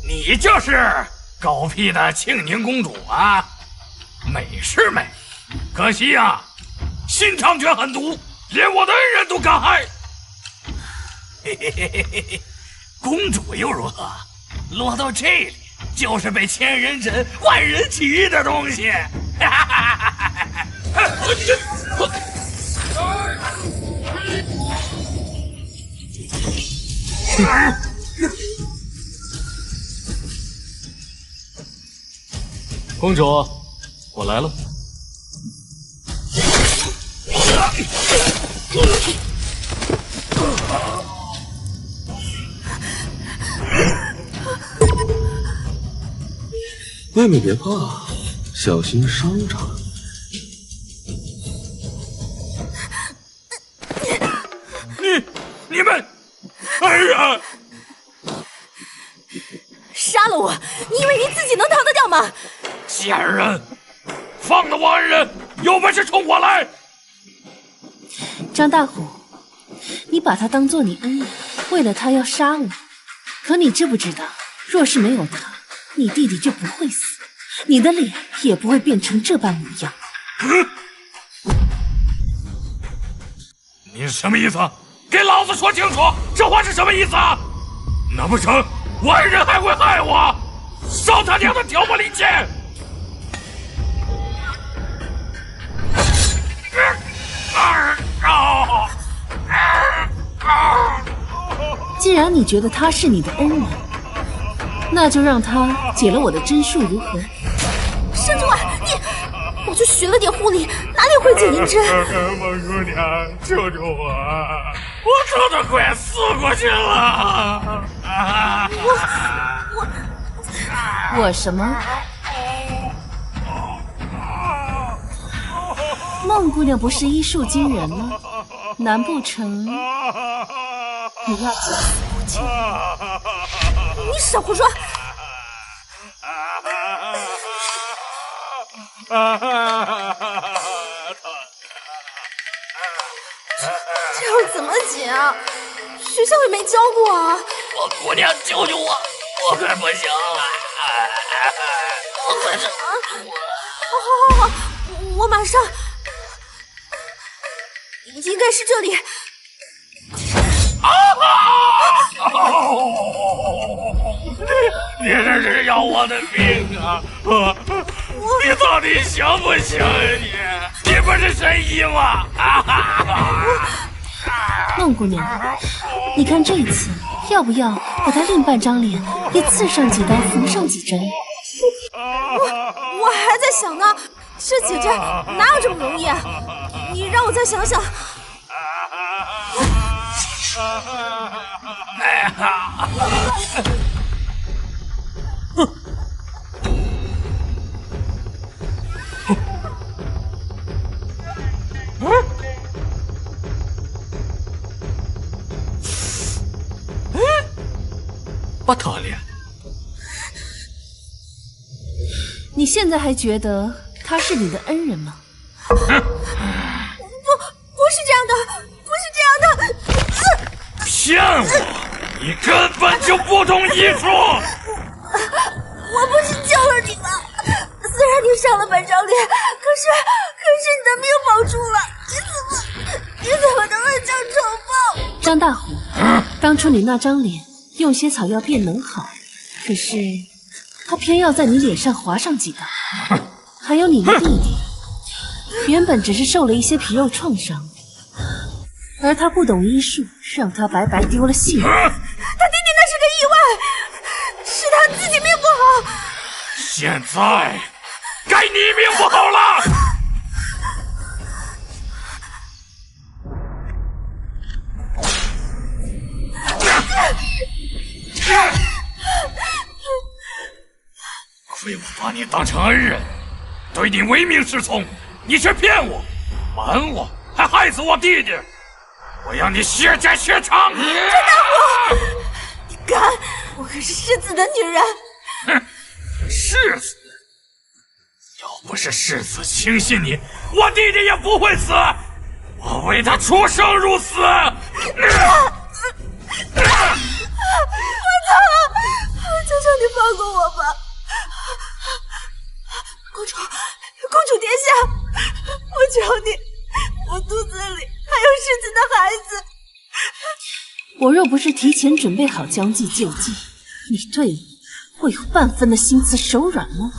你就是狗屁的庆宁公主啊！美是美，可惜呀，心肠却狠毒，连我的恩人都敢害。嘿嘿嘿嘿嘿，公主又如何？落到这里就是被千人斩、万人骑的东西。哈哈哈哈哈！公主，我来了。妹妹别怕，小心伤着。你们，哎呀！杀了我！你以为你自己能逃得掉吗？贱人，放了我恩人，有本事冲我来！张大虎，你把他当做你恩人，为了他要杀我。可你知不知道，若是没有他，你弟弟就不会死，你的脸也不会变成这般模样。你什么意思？给老子说清楚，这话是什么意思啊？难不成我恩人还会害我？少他娘的挑拨离间！既然你觉得他是你的恩人，那就让他解了我的真术如何？沈之婉，我去寻了点护理，哪里会解银针？孟姑娘，救救我！我早都快死过去了！我什么？孟姑娘不是医术惊人吗？难不成你要死不救？你少胡说！这要怎么解啊？学校也没教过啊！孟姑娘，救救我！我快不行了！我快是……好，我马上。应该是这里。你这是要我的命啊！你到底行不行啊你不是神医吗？孟姑娘，你看这一次要不要把她另半张脸也刺上几刀，缝上几针？我还在想呢，这几针哪有这么容易啊？你让我再想想。巴塔莲，你现在还觉得他是你的恩人吗？不是这样的，不是这样的！骗我！你根本就不懂医术！我不是救了你吗？虽然你伤了半张脸，可是你的命保住了。你怎么能恩将仇报？张大虎，当初你那张脸用些草药便能好，可是他偏要在你脸上划上几刀。还有你的弟弟，原本只是受了一些皮肉创伤，而他不懂医术，让他白白丢了性命。他弟弟那是个意外，是他自己命不好。现在该你命不好了。亏我把你当成恩人，对你唯命是从，你却骗我、瞒我，还害死我弟弟！我要你血债血偿！陈大虎，你敢！我可是世子的女人。哼，世子！要不是世子轻信你，我弟弟也不会死。我为他出生入死。我求求你放过我吧，公主殿下，我求你，我肚子里还有世子的孩子。我若不是提前准备好将计就计，你对我会有半分的心慈手软吗？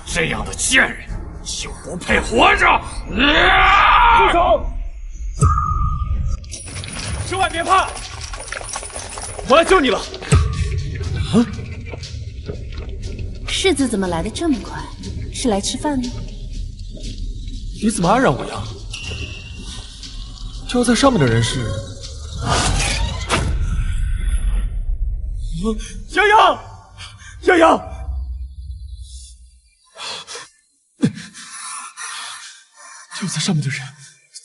这样的贱人就不配活着！住手！之外别怕，我来救你了。世子怎么来的这么快？是来吃饭的？你怎么安然无恙？就在上面的人是洋洋，洋洋。就在上面的人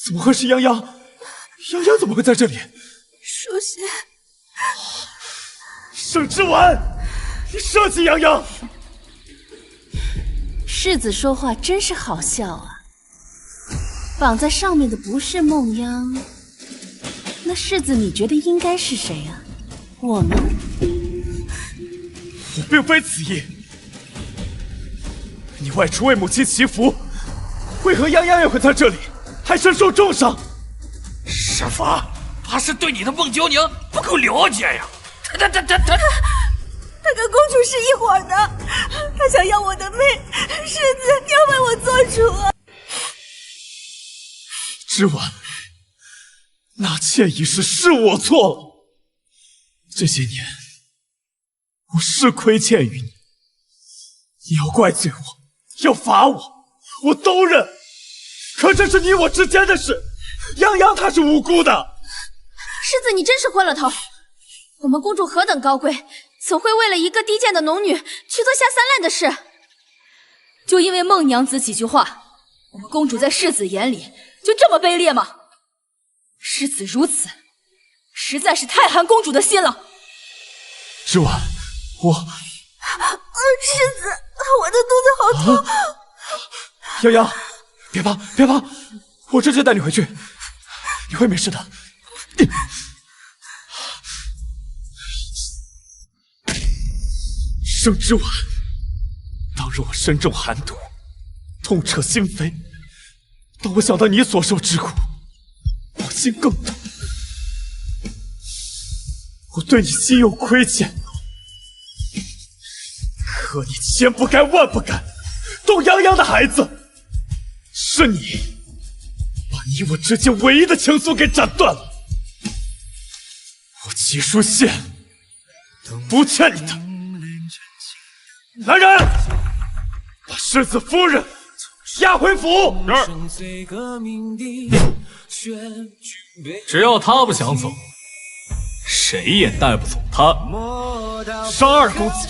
怎么会是泱泱？泱泱怎么会在这里？书仙，盛之婉，你设计泱泱！世子说话真是好笑啊！绑在上面的不是梦央，那世子你觉得应该是谁啊？我吗？我并非此意。你外出为母亲祈福。为何泱泱也会在这里，还身受重伤？师父，他是对你的孟娇娘不够了解呀！他跟公主是一伙的，他想要我的命，世子你要为我做主啊！之婉，纳妾一事是我错了，这些年我是亏欠于你，你要怪罪我，要罚我。我都认，可这是你我之间的事，泱泱她是无辜的。世子，你真是昏了头！我们公主何等高贵，怎会为了一个低贱的农女去做下三滥的事？就因为孟娘子几句话，我们公主在世子眼里就这么卑劣吗？世子如此，实在是太寒公主的心了。之婉，我……世子，我的肚子好痛。泱泱，别怕，别怕，我这就带你回去，你会没事的。盛之婉，当日我身中寒毒，痛彻心扉。当我想到你所受之苦，我心更痛。我对你心有亏欠，可你千不该万不该动泱泱的孩子。是你把你我之间唯一的情愫给斩断了。我齐书宪不欠你的。来人，把世子夫人押回府。只要他不想走，谁也带不走他。商二公子，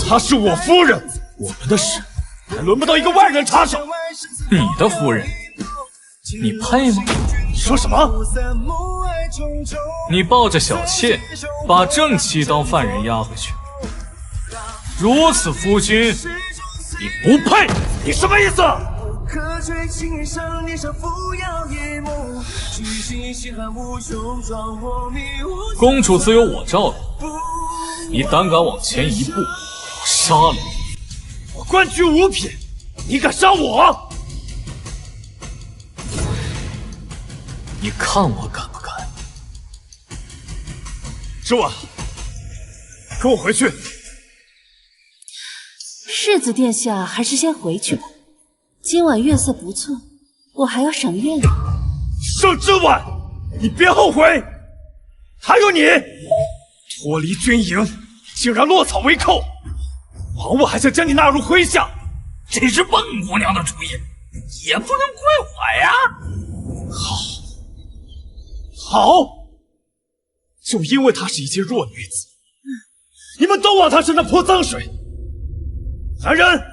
她是我夫人，我们的事还轮不到一个外人插手。你的夫人，你配吗？说什么？你抱着小妾，把正7刀犯人押回去，如此夫君，你不配！你什么意思？公主自有我罩着，你胆敢往前一步，我杀了你！我官居五品，你敢杀我？你看我敢不敢？之婉，给我回去！世子殿下，还是先回去吧。今晚月色不错，我还要赏月呢。盛之婉，你别后悔！还有你，脱离军营，竟然落草为寇，枉我还想将你纳入麾下。这是孟姑娘的主意，也不能怪我呀。好，就因为她是一介弱女子，你们都往她身上泼脏水。来人，把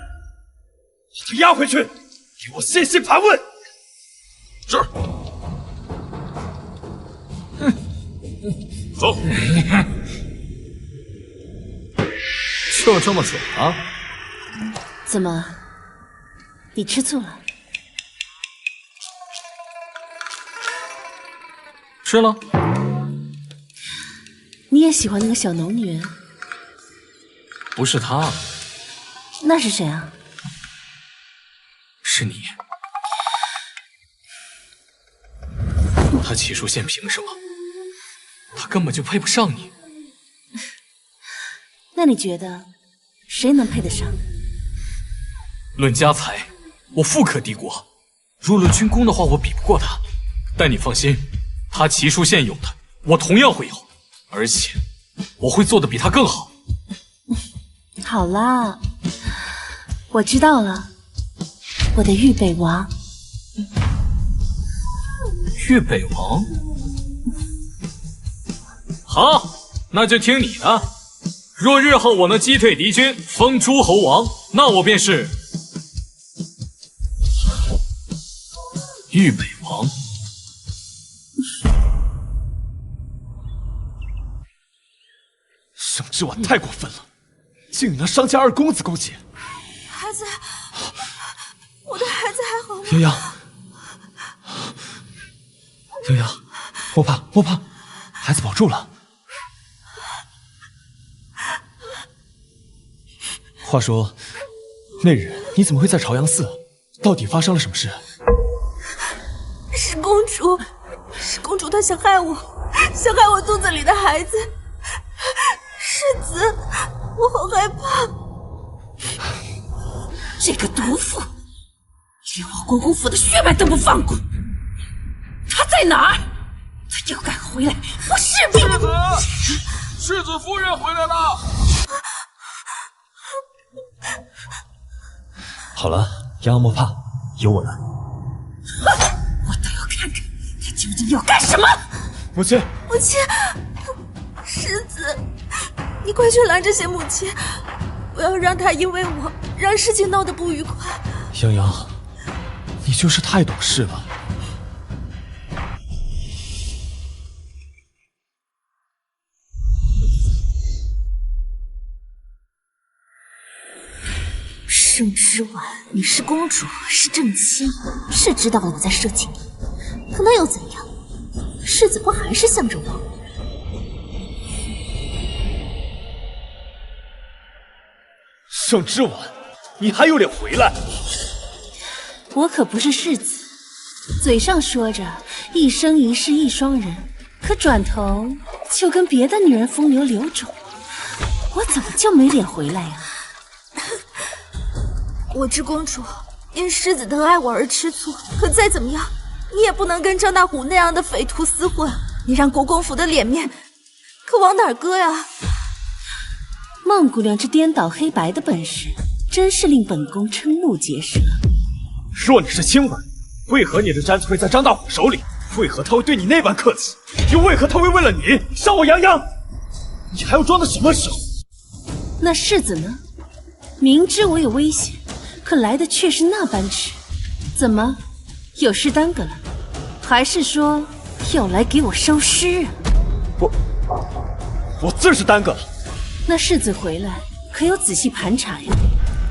她押回去，给我细细盘问。是。走。就这么走啊？怎么，你吃醋了？吃了。你也喜欢那个小农女？不是她。那是谁啊？是你。他齐书宪凭什么？他根本就配不上你。那你觉得谁能配得上？论家财，我富可敌国；若论军功的话，我比不过他。但你放心，他齐书宪有的，我同样会有，而且我会做的比他更好。好啦，我知道了，我的豫北王。豫北王？好，那就听你的。若日后我能击退敌军，封诸侯王，那我便是豫北王。盛之婉太过分了，竟能伤家二公子，勾结。孩子，我的孩子还好吗？洋洋，洋洋，莫怕莫怕，孩子保住了。话说，那日你怎么会在朝阳寺？到底发生了什么事？是公主，是公主，她想害我，想害我肚子里的孩子。世子，我好害怕。这个毒妇，连我国公府的血脉都不放过。她在哪儿？她要敢回来，我势必……世子夫人回来了。好了，洋洋莫怕，有我呢。我倒要看看她究竟要干什么！母亲，母亲，世子，你快去拦这些母亲，不要让她因为我让事情闹得不愉快。洋洋，你就是太懂事了。盛之婉，你是公主，是正妻，是知道了我在设计你，可那又怎样？世子不还是向着我？盛之婉，你还有脸回来？我可不是世子，嘴上说着一生一世一双人，可转头就跟别的女人风流流种，我怎么就没脸回来呀？我知公主因世子疼爱我而吃醋，可再怎么样，你也不能跟张大虎那样的匪徒厮混，你让国公府的脸面可往哪儿搁呀？孟姑娘这颠倒黑白的本事，真是令本宫瞠目结舌。若你是清婉，为何你的簪子会在张大虎手里？为何他会对你那般客气？又为何他会为了你伤我洋洋？你还要装到什么时候？那世子呢？明知我有危险，可来的却是那般迟。怎么，有事耽搁了？还是说要来给我收尸啊？我自是耽搁了。那世子回来可有仔细盘查呀？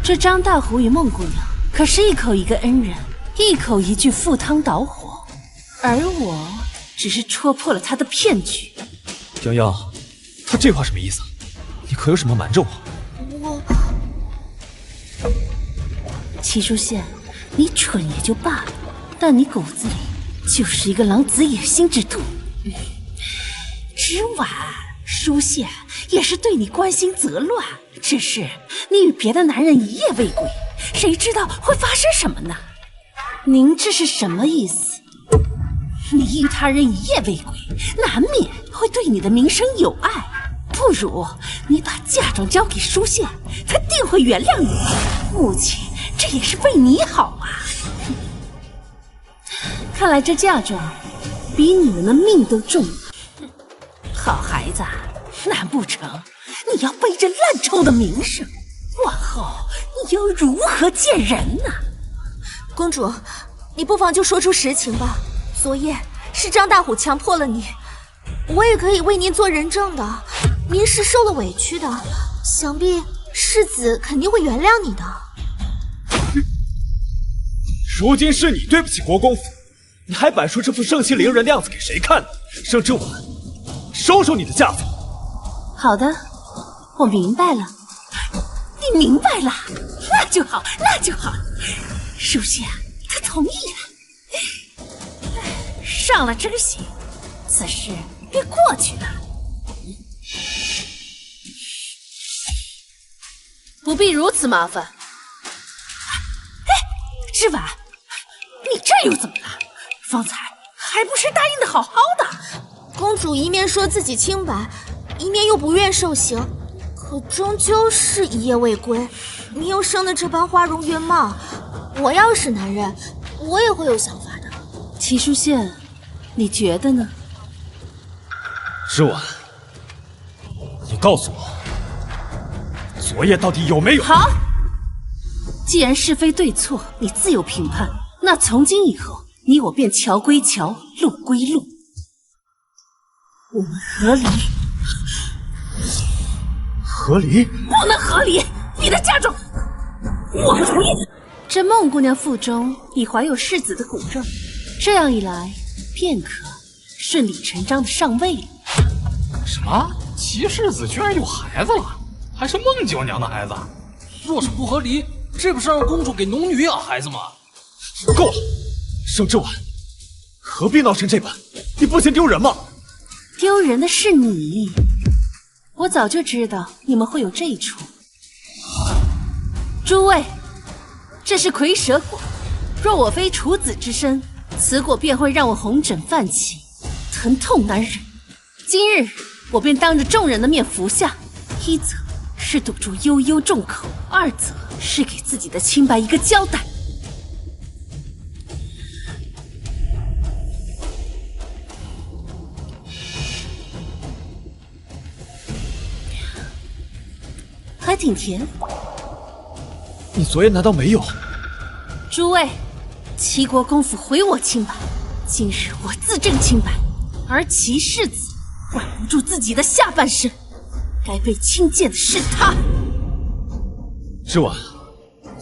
这张大虎与孟姑娘可是一口一个恩人，一口一句赴汤蹈火，而我只是戳破了他的骗局。洋洋，他这话什么意思？你可有什么瞒着我？齐书宪，你蠢也就罢了，但你骨子里就是一个狼子野心之徒。之婉，舒宪也是对你关心则乱，只是你与别的男人一夜未归，谁知道会发生什么呢？您这是什么意思？你与他人一夜未归，难免会对你的名声有碍。不如你把嫁妆交给舒宪，他定会原谅你。母亲这也是为你好啊。看来这嫁妆比你们的命都重要。好孩子，难不成你要背着烂臭的名声，往后你又如何见人呢？公主，你不妨就说出实情吧。昨夜是张大虎强迫了你，我也可以为您做人证的。您是受了委屈的，想必世子肯定会原谅你的。如今是你对不起国公府，你还摆出这副盛气凌人的样子给谁看呢？盛之婉，收收你的架子。好的，我明白了。你明白了，那就好，那就好。舒宪他同意了，上了这个喜，此事便过去了。不必如此麻烦。哎，之婉，你这又怎么了？方才还不是答应的好好的？公主一面说自己清白，一面又不愿受刑，可终究是一夜未归。你又生得这般花容月貌，我要是男人，我也会有想法的。齐书宪，你觉得呢？之婉，你告诉我，昨夜到底有没有？好，既然是非对错你自有评判，那从今以后，你我便桥归桥，路归路，我们和离。和离？不能和离！你的嫁妆，我不同意。这孟姑娘腹中已怀有世子的骨肉，这样一来，便可顺理成章的上位了。什么？齐世子居然有孩子了，还是孟九娘的孩子？若是不合理，这不是让公主给农女养孩子吗？够了，盛之婉，何必闹成这般？你不嫌丢人吗？丢人的是你，我早就知道你们会有这一出。诸位，这是蝰蛇果，若我非处子之身，此果便会让我红疹泛起，疼痛难忍。今日我便当着众人的面服下，一则是堵住悠悠众口，二则是给自己的清白一个交代。还挺甜。你昨夜难道没有？诸位，齐国公府毁我清白，今日我自证清白，而齐世子管不住自己的下半身，该被轻贱的是他。之婉，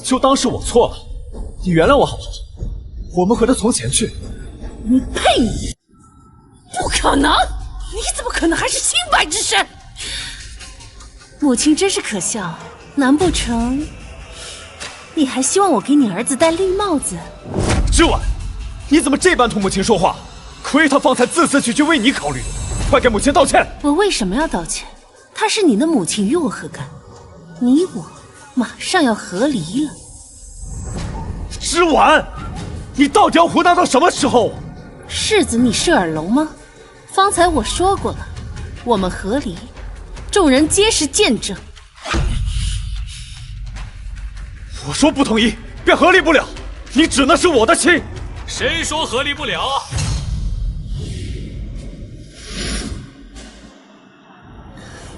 就当是我错了，你原谅我好不好？我们回到从前去。你配？不可能！你怎么可能还是清白之身？母亲真是可笑，难不成你还希望我给你儿子戴绿帽子？之婉，你怎么这般同母亲说话？亏他方才自私去为你考虑，快给母亲道歉！我为什么要道歉？她是你的母亲，与我何干？你我马上要和离了。之婉，你到底要胡闹到什么时候？世子，你是耳聋吗？方才我说过了，我们和离，众人皆是见证。我说不同意，便和离不了，你只能是我的亲。谁说和离不了？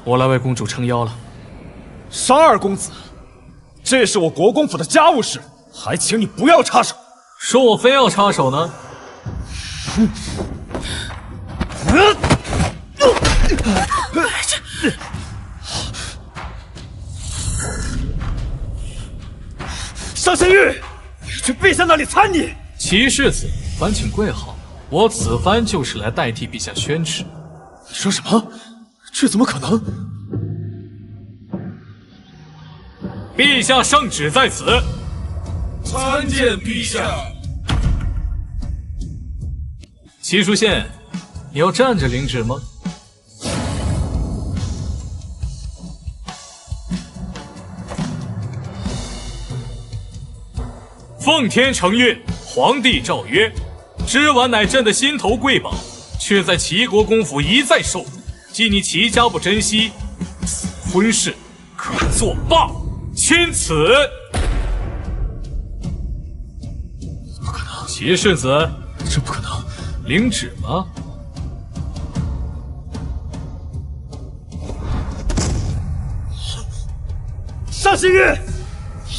我来为公主撑腰了。商二公子，这是我国公府的家务事，还请你不要插手。说我非要插手呢？上仙玉，我要去陛下那里参你。齐世子，烦请跪好，我此番就是来代替陛下宣旨。你说什么？这怎么可能？陛下圣旨在此。参见陛下。齐书宪，你要站着领旨吗？奉天承运，皇帝诏曰：织丸乃朕的心头贵宝，却在齐国公府一再受辱，既你齐家不珍惜，此婚事可作罢。钦此。不可能，齐世子，这不可能。领旨吗？上新月，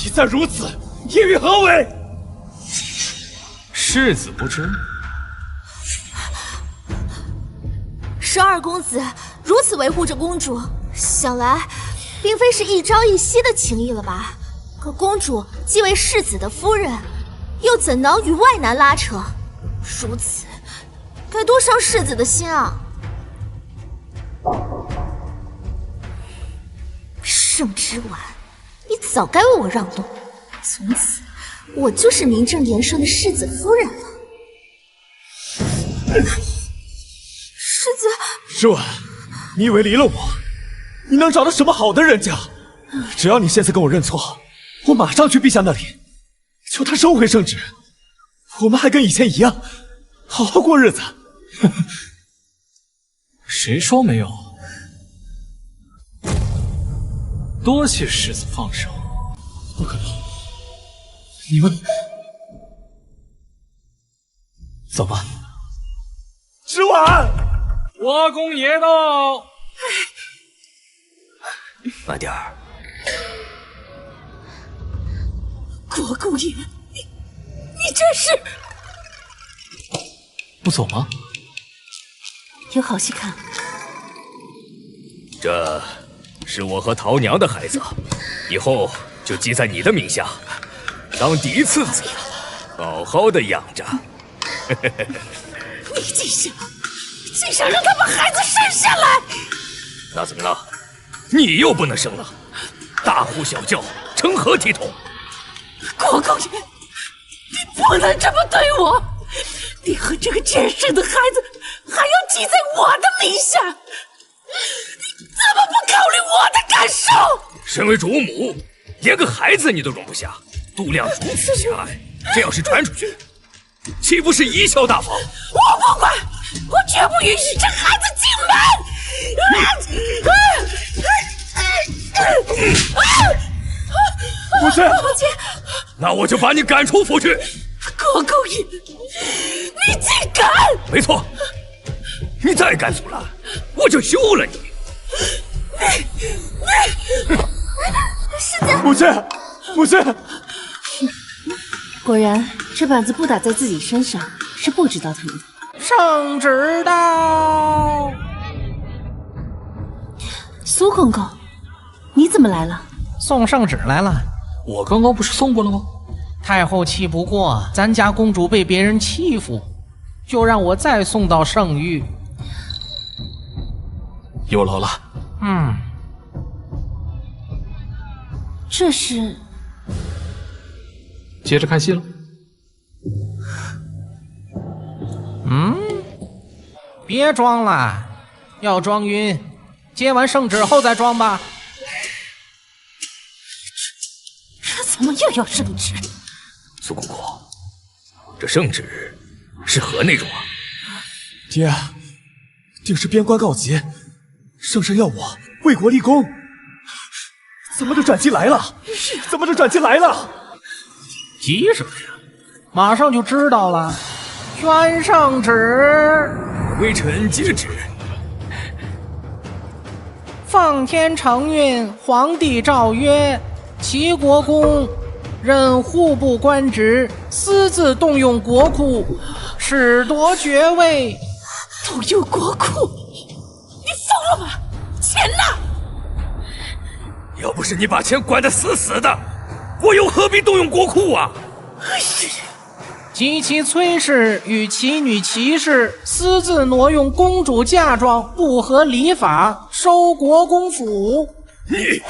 一再如此，意欲何为？世子不知。十二公子如此维护着公主，想来并非是一朝一夕的情谊了吧？可公主既为世子的夫人，又怎能与外男拉扯？如此，该多伤世子的心啊！盛之丸，你早该为我让渡，从此我就是名正言顺的世子夫人了。世子，织丸，你以为离了我，你能找到什么好的人家？只要你现在跟我认错，我马上去陛下那里，求他收回圣旨，我们还跟以前一样，好好过日子。谁说没有？多谢世子放手。不可能，你们走吧。织丸，国公爷到。慢点儿。国公爷，你这是不走吗？有好戏看。这是我和桃娘的孩子，以后就记在你的名下，当嫡次子，好好的养着。你竟想让他把孩子生下来？那怎么了？你又不能生了，大呼小叫，成何体统？国公爷，你不能这么对我！你和这个贱生的孩子还要记在我的名下，你怎么不考虑我的感受？身为主母，连个孩子你都容不下，度量如此狭隘，这要是传出去，岂不是贻笑大方？我不管，我绝不允许这孩子进门！母亲，母亲，那我就把你赶出府去。国公爷，你竟敢！没错，你再敢阻拦，我就休了你。世子，母亲，母亲，果然，这板子不打在自己身上是不知道疼的。圣旨到。苏公公，你怎么来了？送圣旨来了。我刚刚不是送过了吗？太后气不过咱家公主被别人欺负，就让我再送到圣域。有劳了。这是接着看戏了。别装了，要装晕，接完圣旨后再装吧。这怎么又要圣旨？苏公公，这圣旨是何内容啊？爹，定是边关告急，圣上要我为国立功。怎么就转进来了？怎么就转进来了？急什么呀？马上就知道了。宣圣旨，微臣接旨。奉天承运，皇帝诏曰：齐国公任户部官职，私自动用国库，使夺爵位。动用国库？你疯了吗？钱呢？要不是你把钱管得死死的，我又何必动用国库啊？及其崔氏与其女齐氏私自挪用公主嫁妆，不合礼法，收国公府。你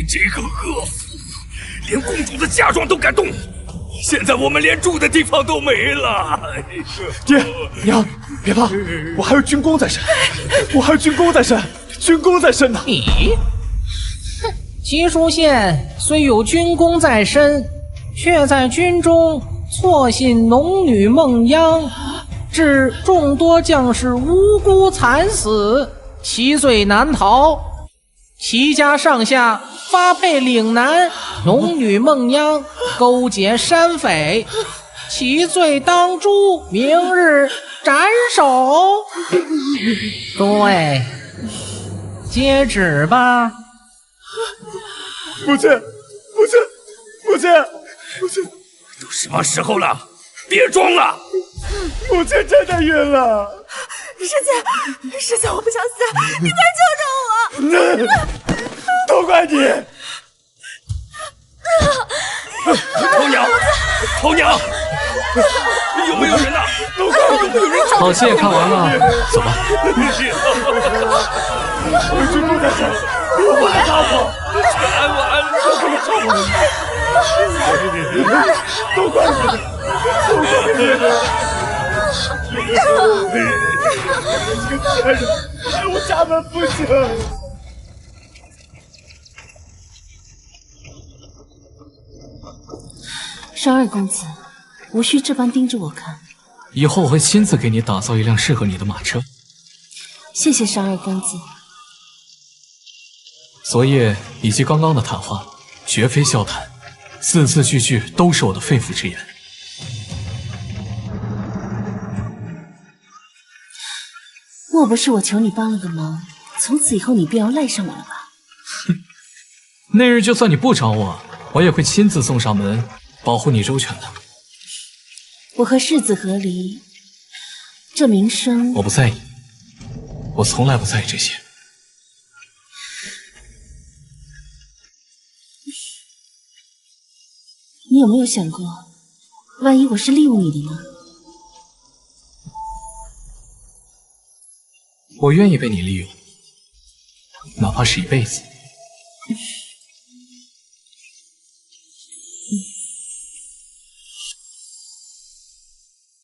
这个恶妇，连公主的嫁妆都敢动！现在我们连住的地方都没了。爹娘，别怕，我还有军功在身，我还有军功在身，军功在身呢。你，齐书县虽有军功在身，却在军中错信龙女梦央，致众多将士无辜惨死，其罪难逃。齐家上下发配岭南，龙女梦央勾结山匪，其罪当诛，明日斩首。诸位，接旨吧。母亲，母亲，母亲，母亲，都什么时候了？别装了！母亲真的晕了。师姐，我不想死，你快救救我！都怪你！头娘，头娘，有没有人呐？都怪有没有人？好戏也看完了，走吧。军中在这，我来照顾。我安，都怪你，都怪你！这个贱人，害我家门不幸。商二公子，无需这般盯着我看。以后我会亲自给你打造一辆适合你的马车。谢谢商二公子。昨夜以及刚刚的谈话，绝非笑谈，字字句句都是我的肺腑之言。莫不是我求你帮了个忙，从此以后你便要赖上我了吧？哼，那日就算你不找我，我也会亲自送上门，保护你周全的。我和世子和离，这名声我不在意，我从来不在意这些。你有没有想过，万一我是利用你的呢？我愿意被你利用，哪怕是一辈子。